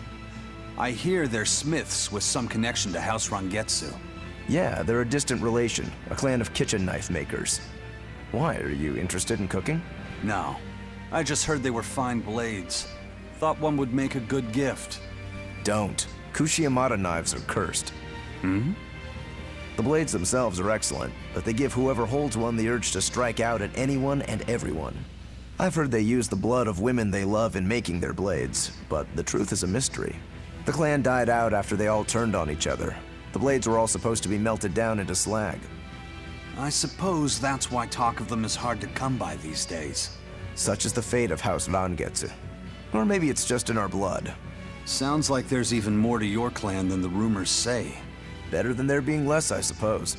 I hear they're smiths with some connection to House Rangetsu. Yeah, they're a distant relation, a clan of kitchen knife makers. Why, are you interested in cooking? No, I just heard they were fine blades. Thought one would make a good gift. Don't. Kushiyamada knives are cursed. Hmm? The blades themselves are excellent, but they give whoever holds one the urge to strike out at anyone and everyone. I've heard they use the blood of women they love in making their blades, but the truth is a mystery. The clan died out after they all turned on each other. The blades were all supposed to be melted down into slag. I suppose that's why talk of them is hard to come by these days. Such is the fate of House Rangetsu. Or maybe it's just in our blood. Sounds like there's even more to your clan than the rumors say. Better than there being less, I suppose.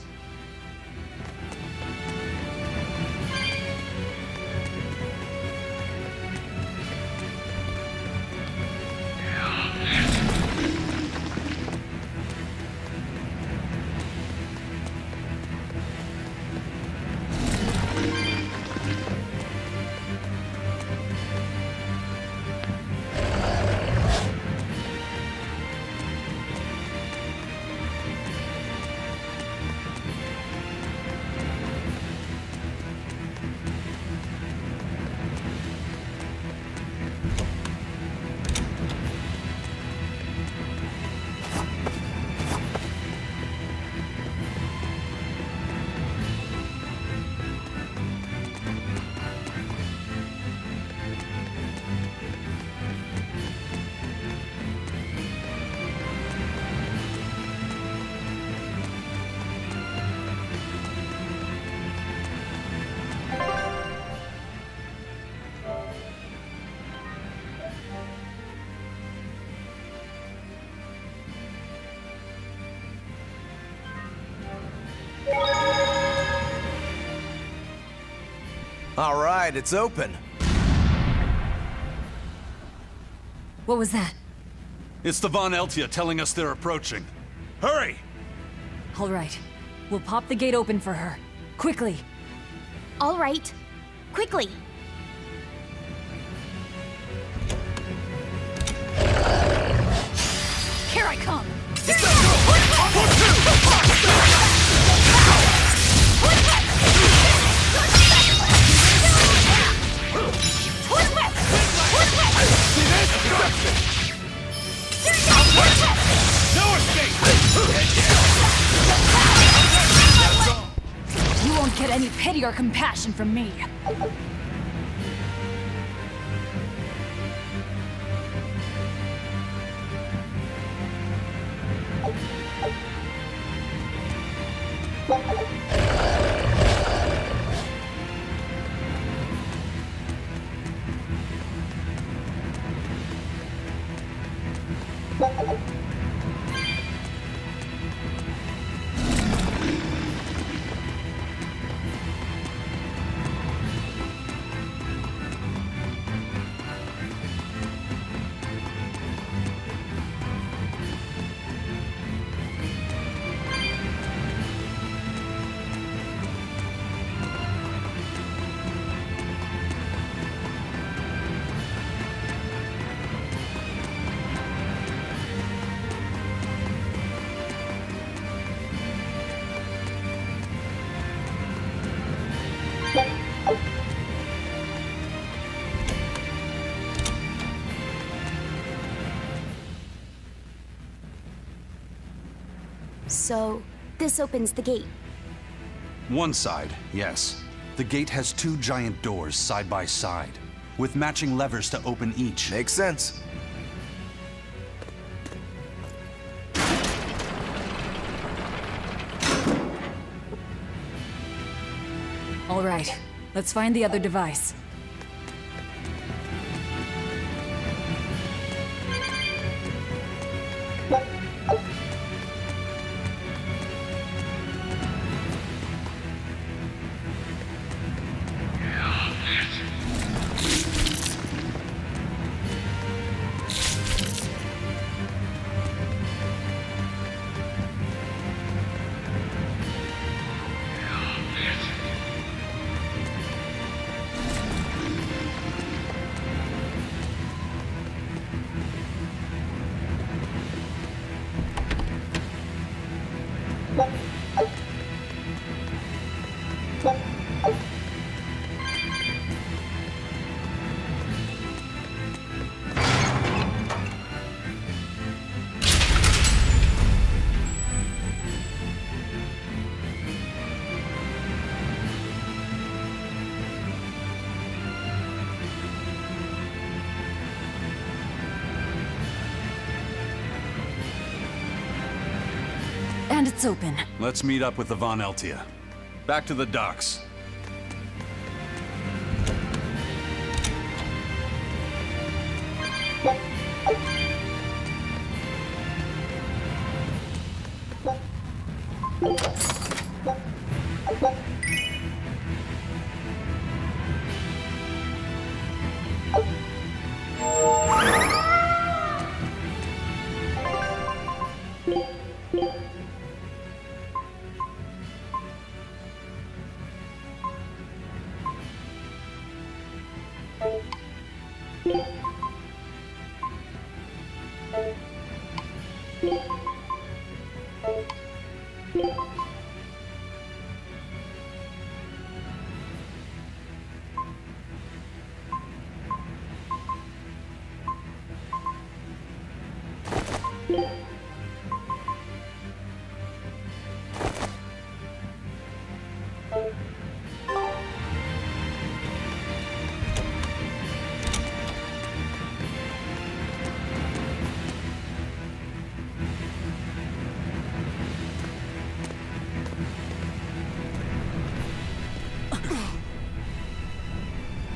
All right, it's open. What was that? It's the Von Eltia telling us they're approaching. Hurry! All right. We'll pop the gate open for her. Quickly. All right. Quickly. Here I come! You won't get any pity or compassion from me. So, this opens the gate. One side, yes. The gate has 2 giant doors side by side, with matching levers to open each. Makes sense. All right, let's find the other device. And it's open. Let's meet up with the Von Eltia. Back to the docks.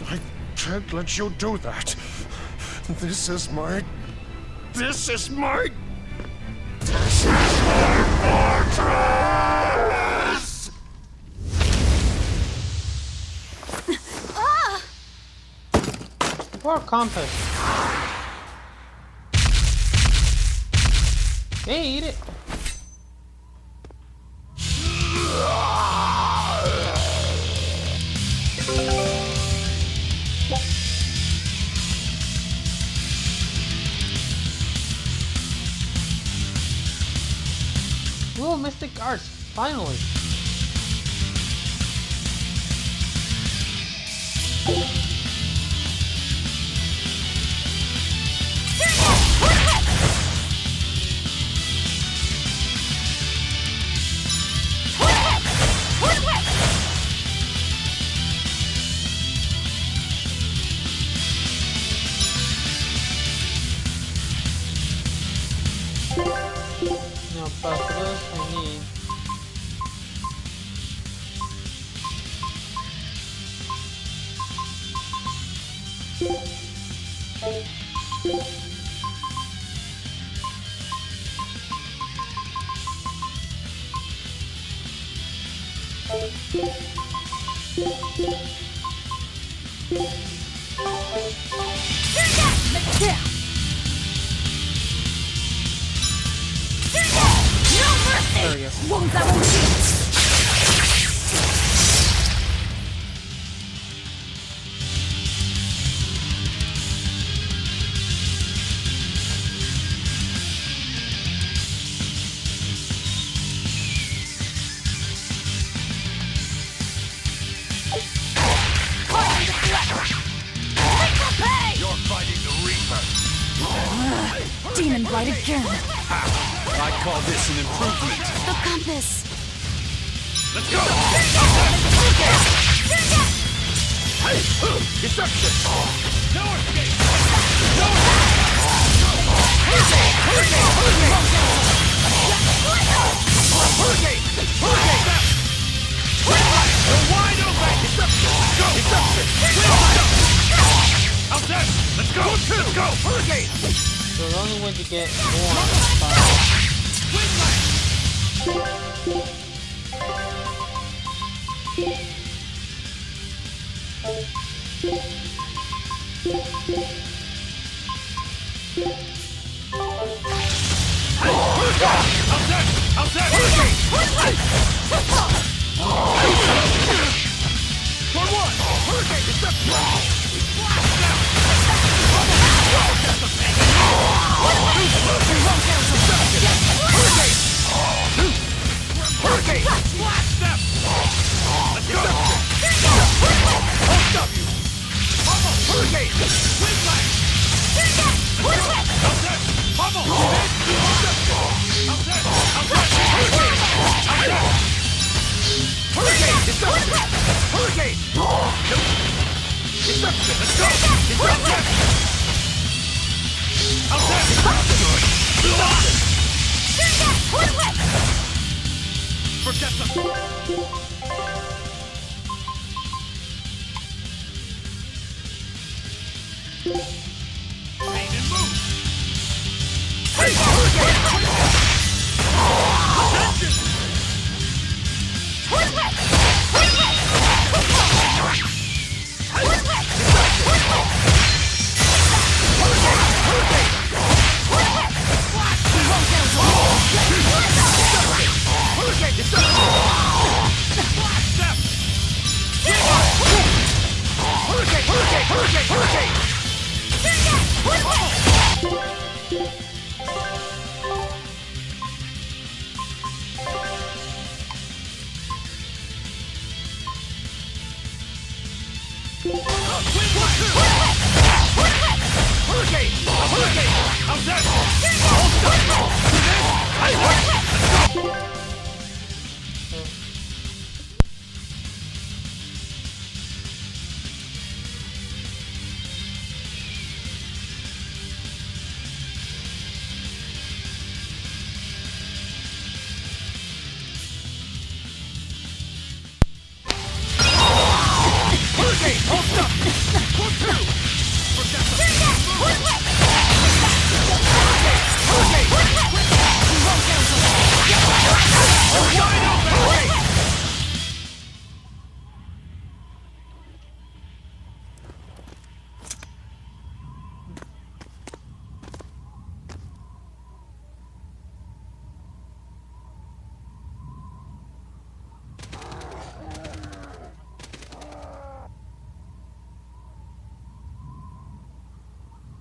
I can't let you do that. This is my fortress! Poor compass. Hey, eat it. Whoa, Mystic Arts, finally. Now, but for this, I need. There we go. You're fighting the Reaper. demon blight again. I call this an improvement. The compass. Let's go! Deception! No escape! No Hurricane! You're wide open! Deception! Go! Deception! Out there! Let's go! Let's go! Hurricane! So the only way to get more is by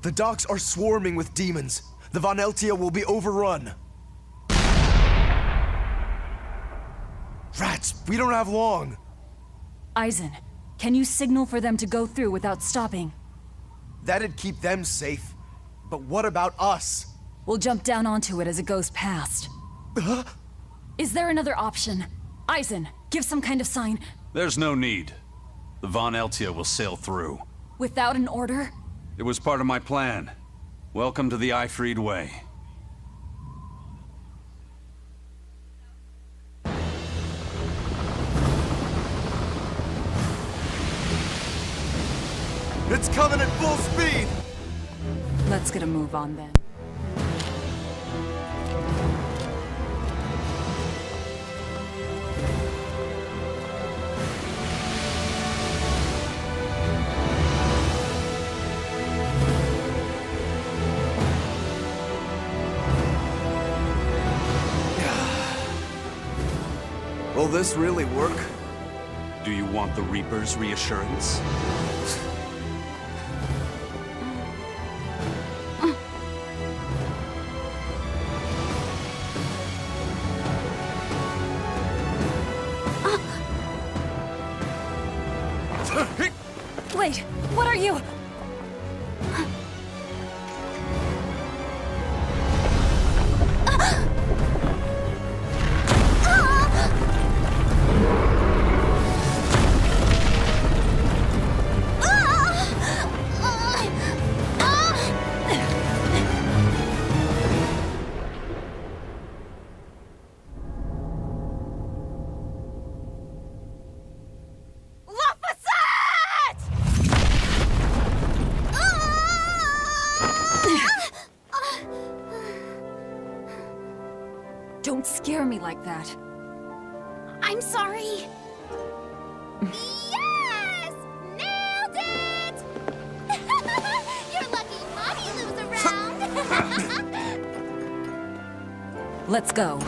The docks are swarming with demons. The Von Eltia will be overrun. Rats, we don't have long. Eisen, can you signal for them to go through without stopping? That'd keep them safe. But what about us? We'll jump down onto it as it goes past. Is there another option? Eisen, give some kind of sign. There's no need. The Von Eltia will sail through. Without an order? It was part of my plan. Welcome to the Ifried Way. It's coming at full speed! Let's get a move on then. Will this really work? Do you want the Reaper's reassurance? Wait, what are you? Don't scare me like that. I'm sorry. Yes! Nailed it! You're lucky Mommy Lou's around. Let's go.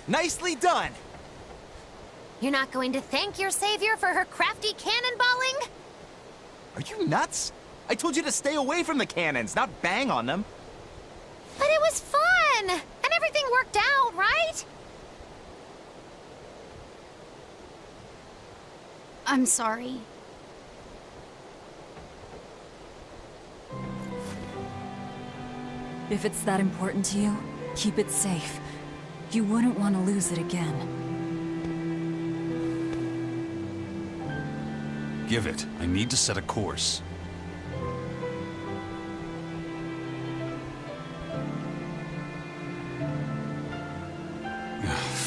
Nicely done! You're not going to thank your savior for her crafty cannonballing? Are you nuts? I told you to stay away from the cannons, not bang on them. But it was fun! And everything worked out, right? I'm sorry. If it's that important to you, keep it safe. You wouldn't want to lose it again. Give it. I need to set a course.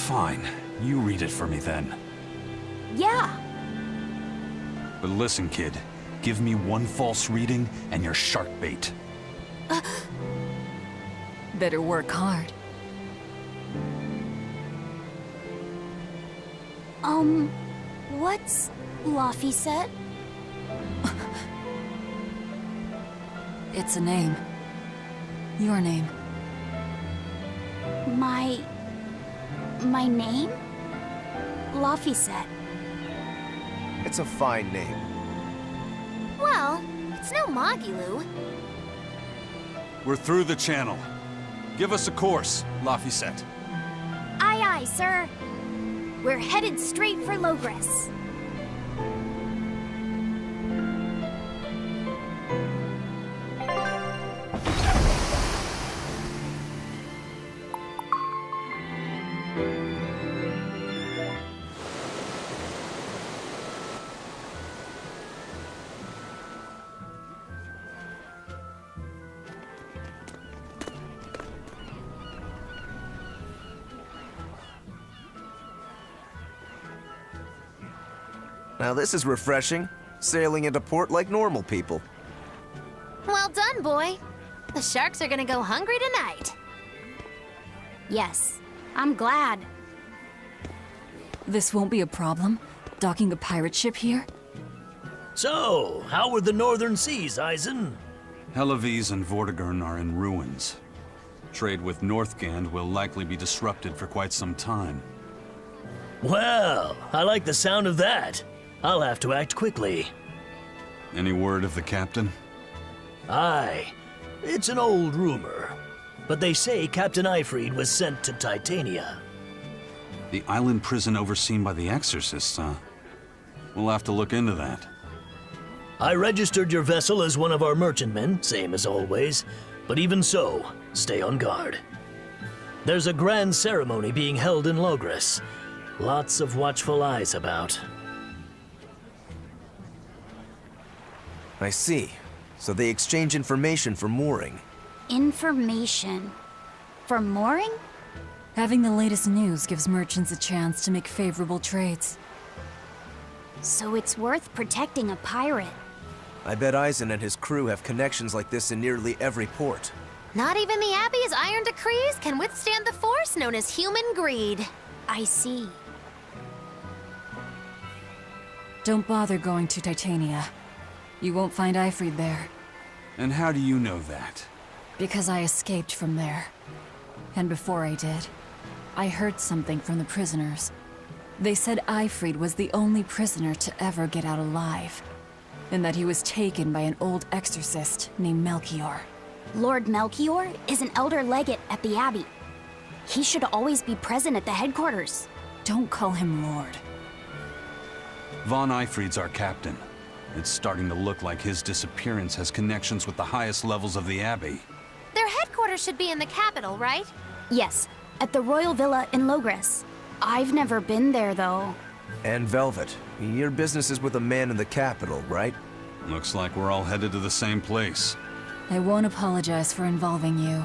Fine. You read it for me then. Yeah. But listen, kid. Give me one false reading and you're shark bait. Better work hard. What's Laphicet? It's a name. Your name. My name? Laphicet. It's a fine name. Well, it's no Magilou. We're through the channel. Give us a course, Laphicet. Aye, aye, sir. We're headed straight for Logres. Now this is refreshing. Sailing into port like normal people. Well done, boy. The sharks are gonna go hungry tonight. Yes, I'm glad. This won't be a problem? Docking a pirate ship here? So, how were the northern seas, Eisen? Helavis and Vortigern are in ruins. Trade with Northgand will likely be disrupted for quite some time. Well, I like the sound of that. I'll have to act quickly. Any word of the captain? Aye. It's an old rumor. But they say Captain Ifrid was sent to Titania. The island prison overseen by the exorcists, huh? We'll have to look into that. I registered your vessel as one of our merchantmen, same as always. But even so, stay on guard. There's a grand ceremony being held in Logres. Lots of watchful eyes about. I see. So they exchange information for mooring. Information. For mooring? Having the latest news gives merchants a chance to make favorable trades. So it's worth protecting a pirate. I bet Eisen and his crew have connections like this in nearly every port. Not even the Abbey's iron decrees can withstand the force known as human greed. I see. Don't bother going to Titania. You won't find Ifrid there, And how do you know that? because I escaped from there. And before I did, I heard something from the prisoners. They said Ifrid was the only prisoner to ever get out alive, and that he was taken by an old exorcist named Melchior. Lord Melchior is an elder legate at the Abbey. He should always be present at the headquarters. Don't call him Lord. Von Ifrid's our captain. It's starting to look like his disappearance has connections with the highest levels of the Abbey. Their headquarters should be in the capital, right? Yes, at the Royal Villa in Logres. I've never been there, though. And Velvet, your business is with a man in the capital, right? Looks like we're all headed to the same place. I won't apologize for involving you.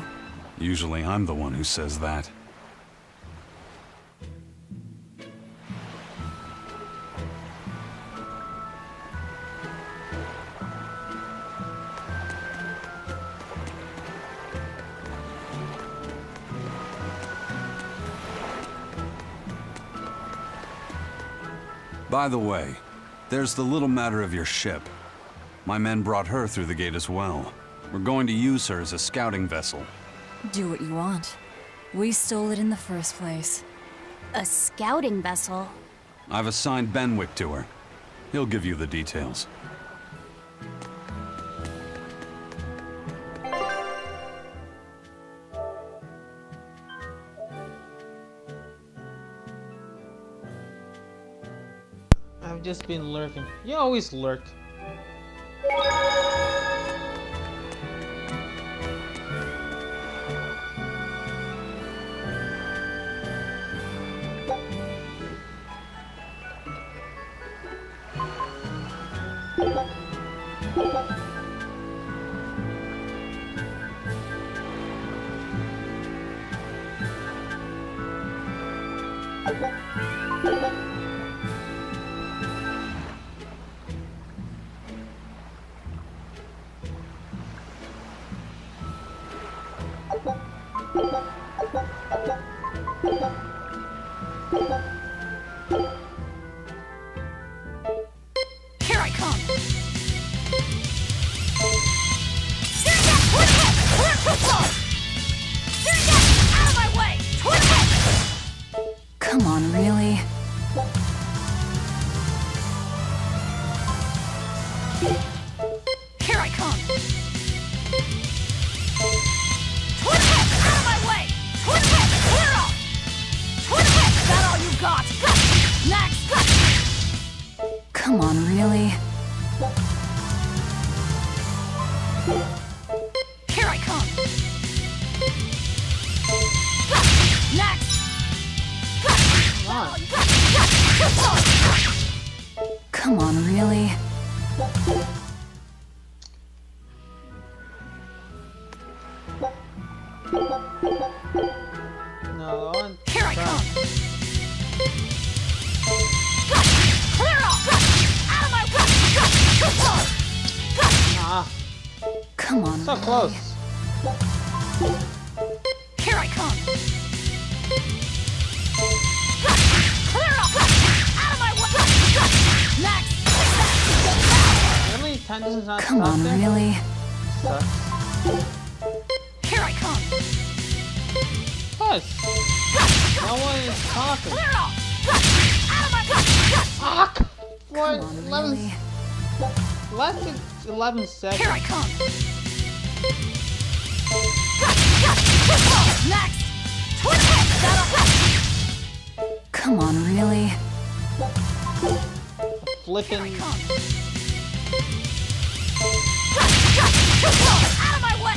Usually I'm the one who says that. By the way, there's the little matter of your ship. My men brought her through the gate as well. We're going to use her as a scouting vessel. Do what you want. We stole it in the first place. A scouting vessel? I've assigned Benwick to her. He'll give you the details. I've just been lurking. You always lurk. Here I come! Steering that toward the head! Clear football! Steering that out of my way! Toward the head! Come on, really? Here I come! Toward the head! Out of my way! Toward the head! Clear off! Toward the head! Is that all you got? Next! Come on, really? Here I come! Next! Come on, really? No, on. Here I come! Clear off! Out of my way! Ah, Come on, so really? close. Here I come! Clear off! Out of my way! Next! Really? Time does not Come stop on, there? really? Sucks. Here I come! Plus, no one is talking. Clear off! Out of my Fuck! For Come on, 11, really? less than 11 seconds. Here I come! Next! Toward the head! Come on, really? Flipping. Out of my way!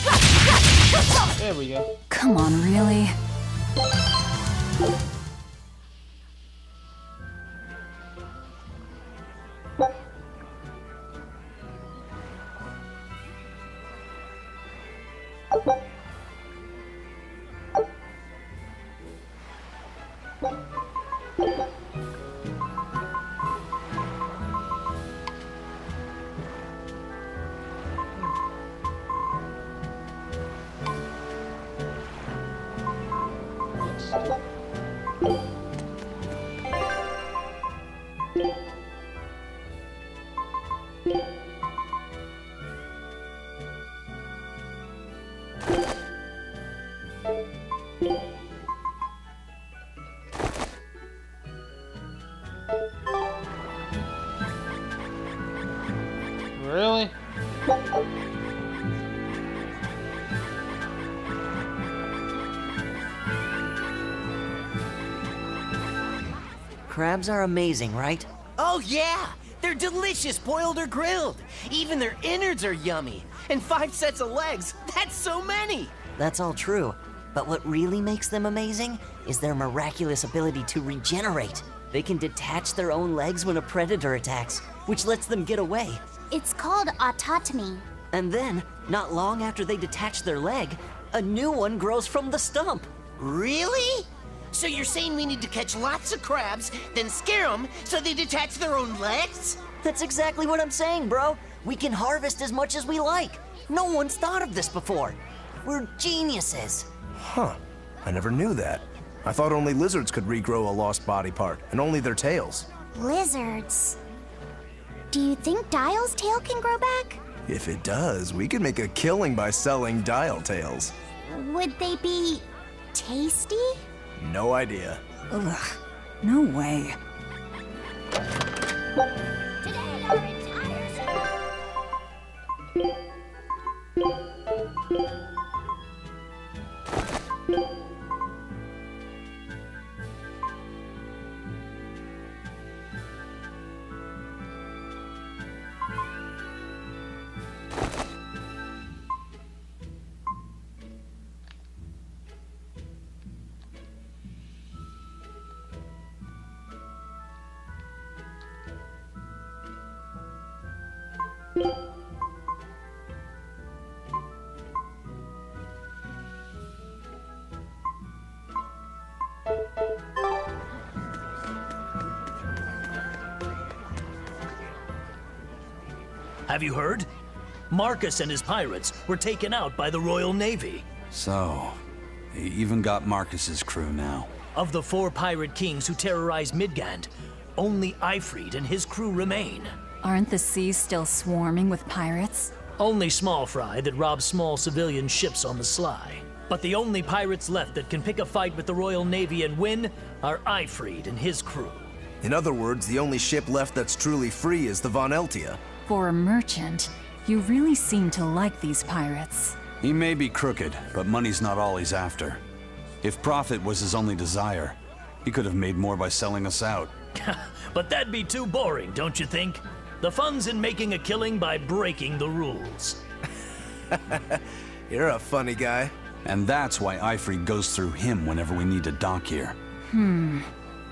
There we go. Come on, really? Really? Crabs are amazing, right? Oh, yeah! They're delicious, boiled or grilled. Even their innards are yummy. And 5 sets of legs. That's so many! That's all true. But what really makes them amazing is their miraculous ability to regenerate. They can detach their own legs when a predator attacks, which lets them get away. It's called autotomy. And then, not long after they detach their leg, a new one grows from the stump. Really? So you're saying we need to catch lots of crabs, then scare them so they detach their own legs? That's exactly what I'm saying, bro. We can harvest as much as we like. No one's thought of this before. We're geniuses. Huh. I never knew that. I thought only lizards could regrow a lost body part, and only their tails. Lizards. Do you think Dial's tail can grow back? If it does, we could make a killing by selling dial tails. Would they be tasty? No idea. Ugh, no way. Today our entire Have you heard? Marcus and his pirates were taken out by the Royal Navy. So, they even got Marcus's crew now. Of the 4 pirate kings who terrorized Midgand, only Ifrid and his crew remain. Aren't the seas still swarming with pirates? Only small fry that rob small civilian ships on the sly. But the only pirates left that can pick a fight with the Royal Navy and win are Ifrid and his crew. In other words, the only ship left that's truly free is the Von Eltia. For a merchant, you really seem to like these pirates. He may be crooked, but money's not all he's after. If profit was his only desire, he could have made more by selling us out. But that'd be too boring, don't you think? The fun's in making a killing by breaking the rules. You're a funny guy. And that's why Ifrid goes through him whenever we need to dock here.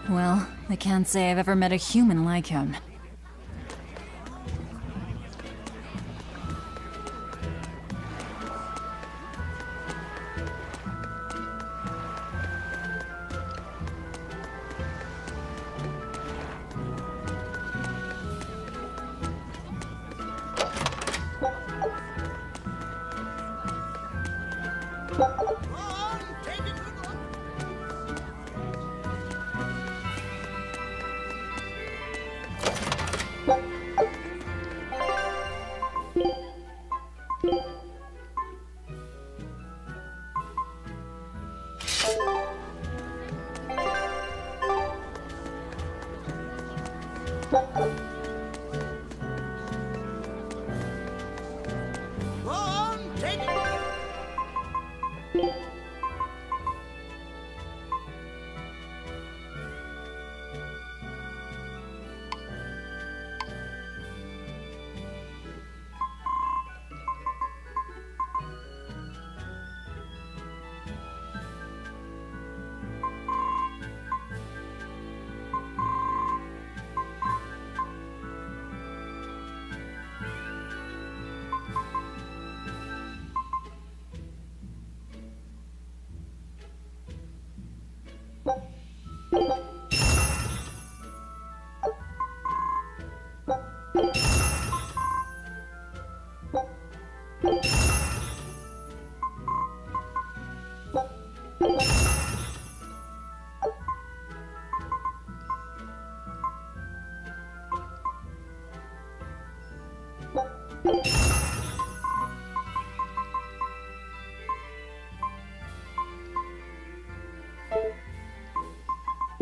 Well, I can't say I've ever met a human like him.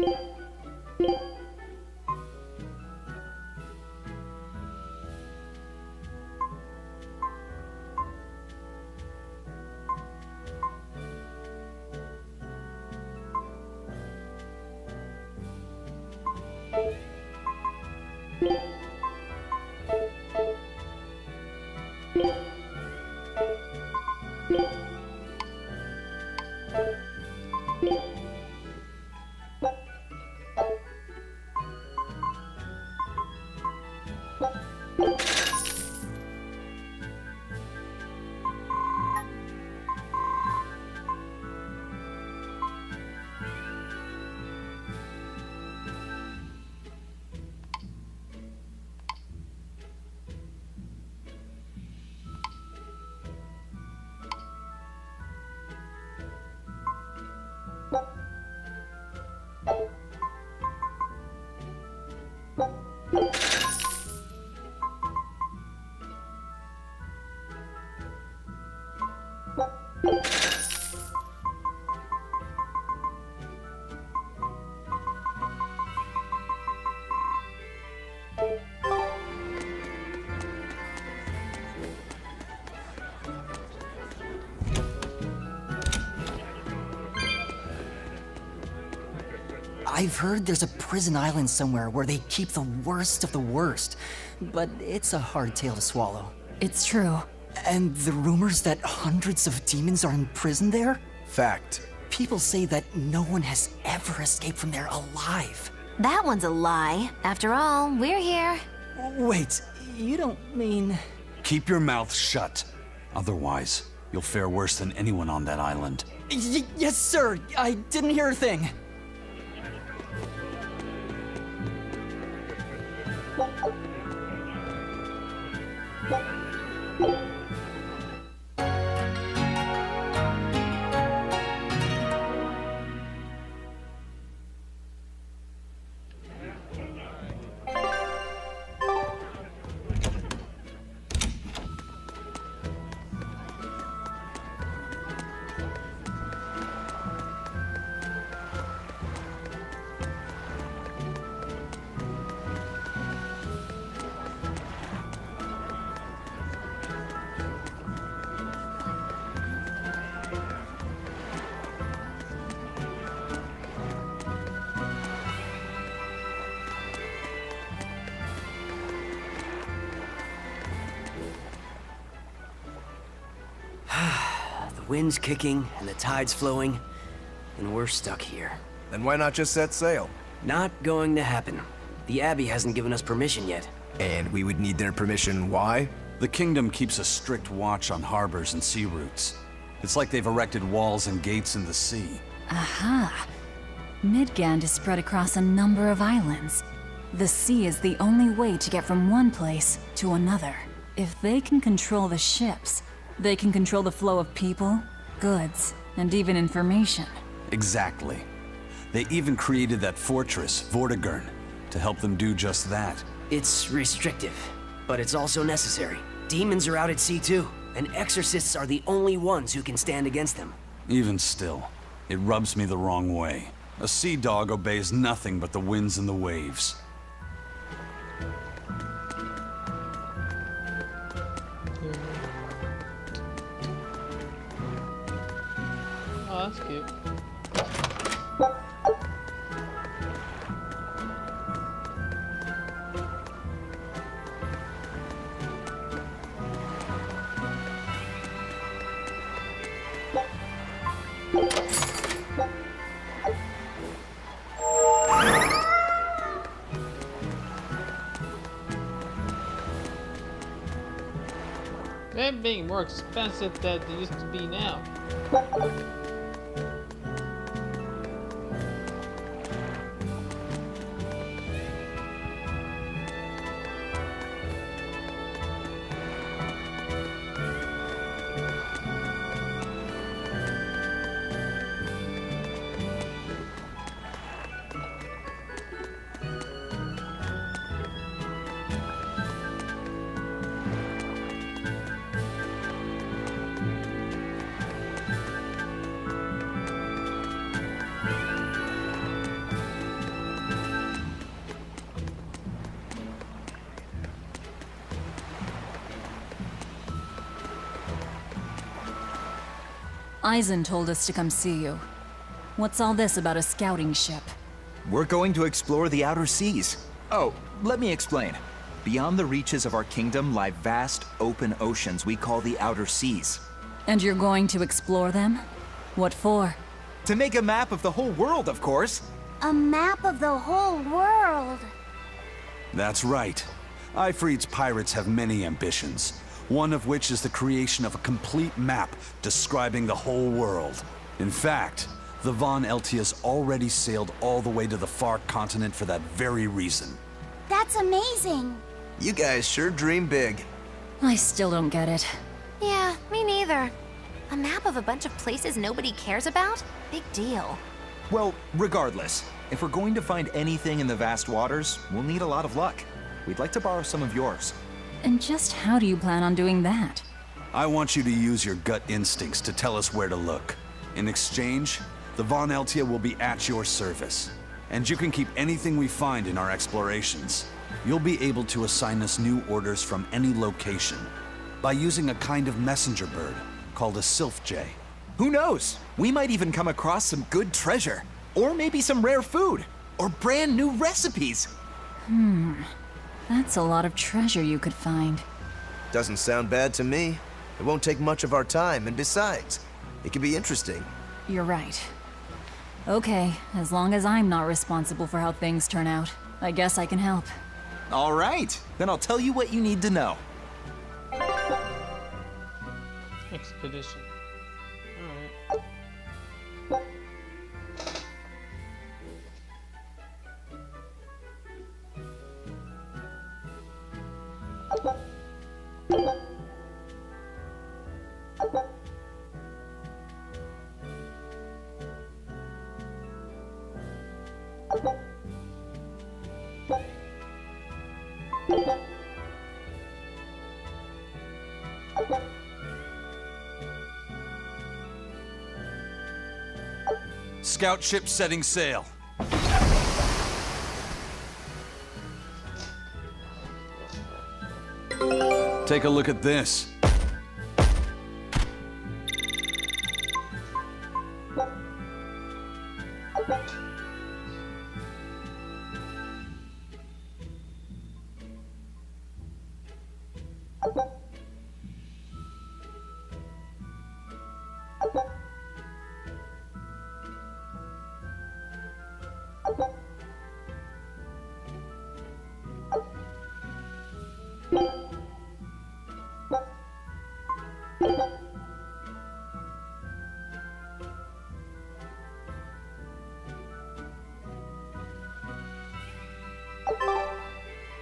entire I've heard there's a prison island somewhere where they keep the worst of the worst, but it's a hard tale to swallow. It's true. And the rumors that hundreds of demons are in prison there? Fact. People say that no one has ever escaped from there alive. That one's a lie. After all, we're here. Wait, you don't mean... Keep your mouth shut. Otherwise, you'll fare worse than anyone on that island. Yes, sir. I didn't hear a thing. The wind's kicking and the tide's flowing, and we're stuck here. Then why not just set sail? Not going to happen. The Abbey hasn't given us permission yet. And we would need their permission, why? The kingdom keeps a strict watch on harbors and sea routes. It's like they've erected walls and gates in the sea. Aha. Midgand is spread across a number of islands. The sea is the only way to get from one place to another. If they can control the ships, they can control the flow of people, goods, and even information. Exactly. They even created that fortress, Vortigern, to help them do just that. It's restrictive, but it's also necessary. Demons are out at sea too, and exorcists are the only ones who can stand against them. Even still, it rubs me the wrong way. A sea dog obeys nothing but the winds and the waves. Oh, that's cute. They're being more expensive than they used to be now. Eisen told us to come see you. What's all this about a scouting ship? We're going to explore the outer seas. Oh, let me explain. Beyond the reaches of our kingdom lie vast, open oceans we call the Outer Seas. And you're going to explore them? What for? To make a map of the whole world, of course. A map of the whole world. That's right. Ifrit's pirates have many ambitions, one of which is the creation of a complete map describing the whole world. In fact, the Von Eltias already sailed all the way to the far continent for that very reason. That's amazing. You guys sure dream big. I still don't get it. Yeah, me neither. A map of a bunch of places nobody cares about? Big deal. Well, regardless, if we're going to find anything in the vast waters, we'll need a lot of luck. We'd like to borrow some of yours. And just how do you plan on doing that? I want you to use your gut instincts to tell us where to look. In exchange, the Von Eltia will be at your service. And you can keep anything we find in our explorations. You'll be able to assign us new orders from any location by using a kind of messenger bird called a sylph jay. Who knows? We might even come across some good treasure. Or maybe some rare food. Or brand new recipes. That's a lot of treasure you could find. Doesn't sound bad to me. It won't take much of our time, and besides, it could be interesting. You're right. Okay, as long as I'm not responsible for how things turn out, I guess I can help. All right, then I'll tell you what you need to know. Expedition. Scout ship setting sail. Take a look at this.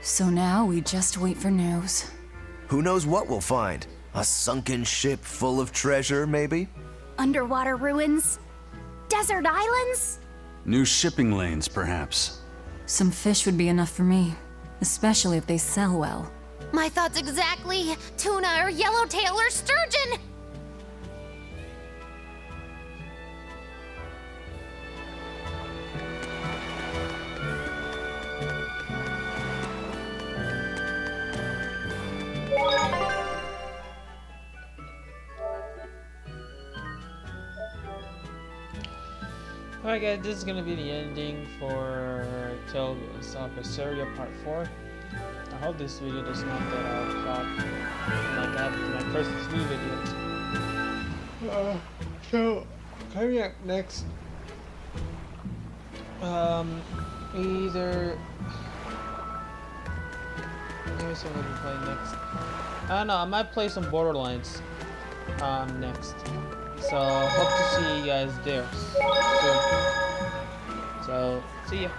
So now we just wait for news. Who knows what we'll find? A sunken ship full of treasure, maybe? Underwater ruins? Desert islands? New shipping lanes, perhaps. Some fish would be enough for me, especially if they sell well. My thoughts exactly. Tuna or yellowtail or sturgeon. Alright guys, this is gonna be the ending for Tale of Beseria Part 4. I hope this video does not get out of thought like that to my first 3 videos. So, coming up next, either... Here's what I'm gonna play next. I don't know, I might play some Borderlands next. So, hope to see you guys there soon. So, see ya.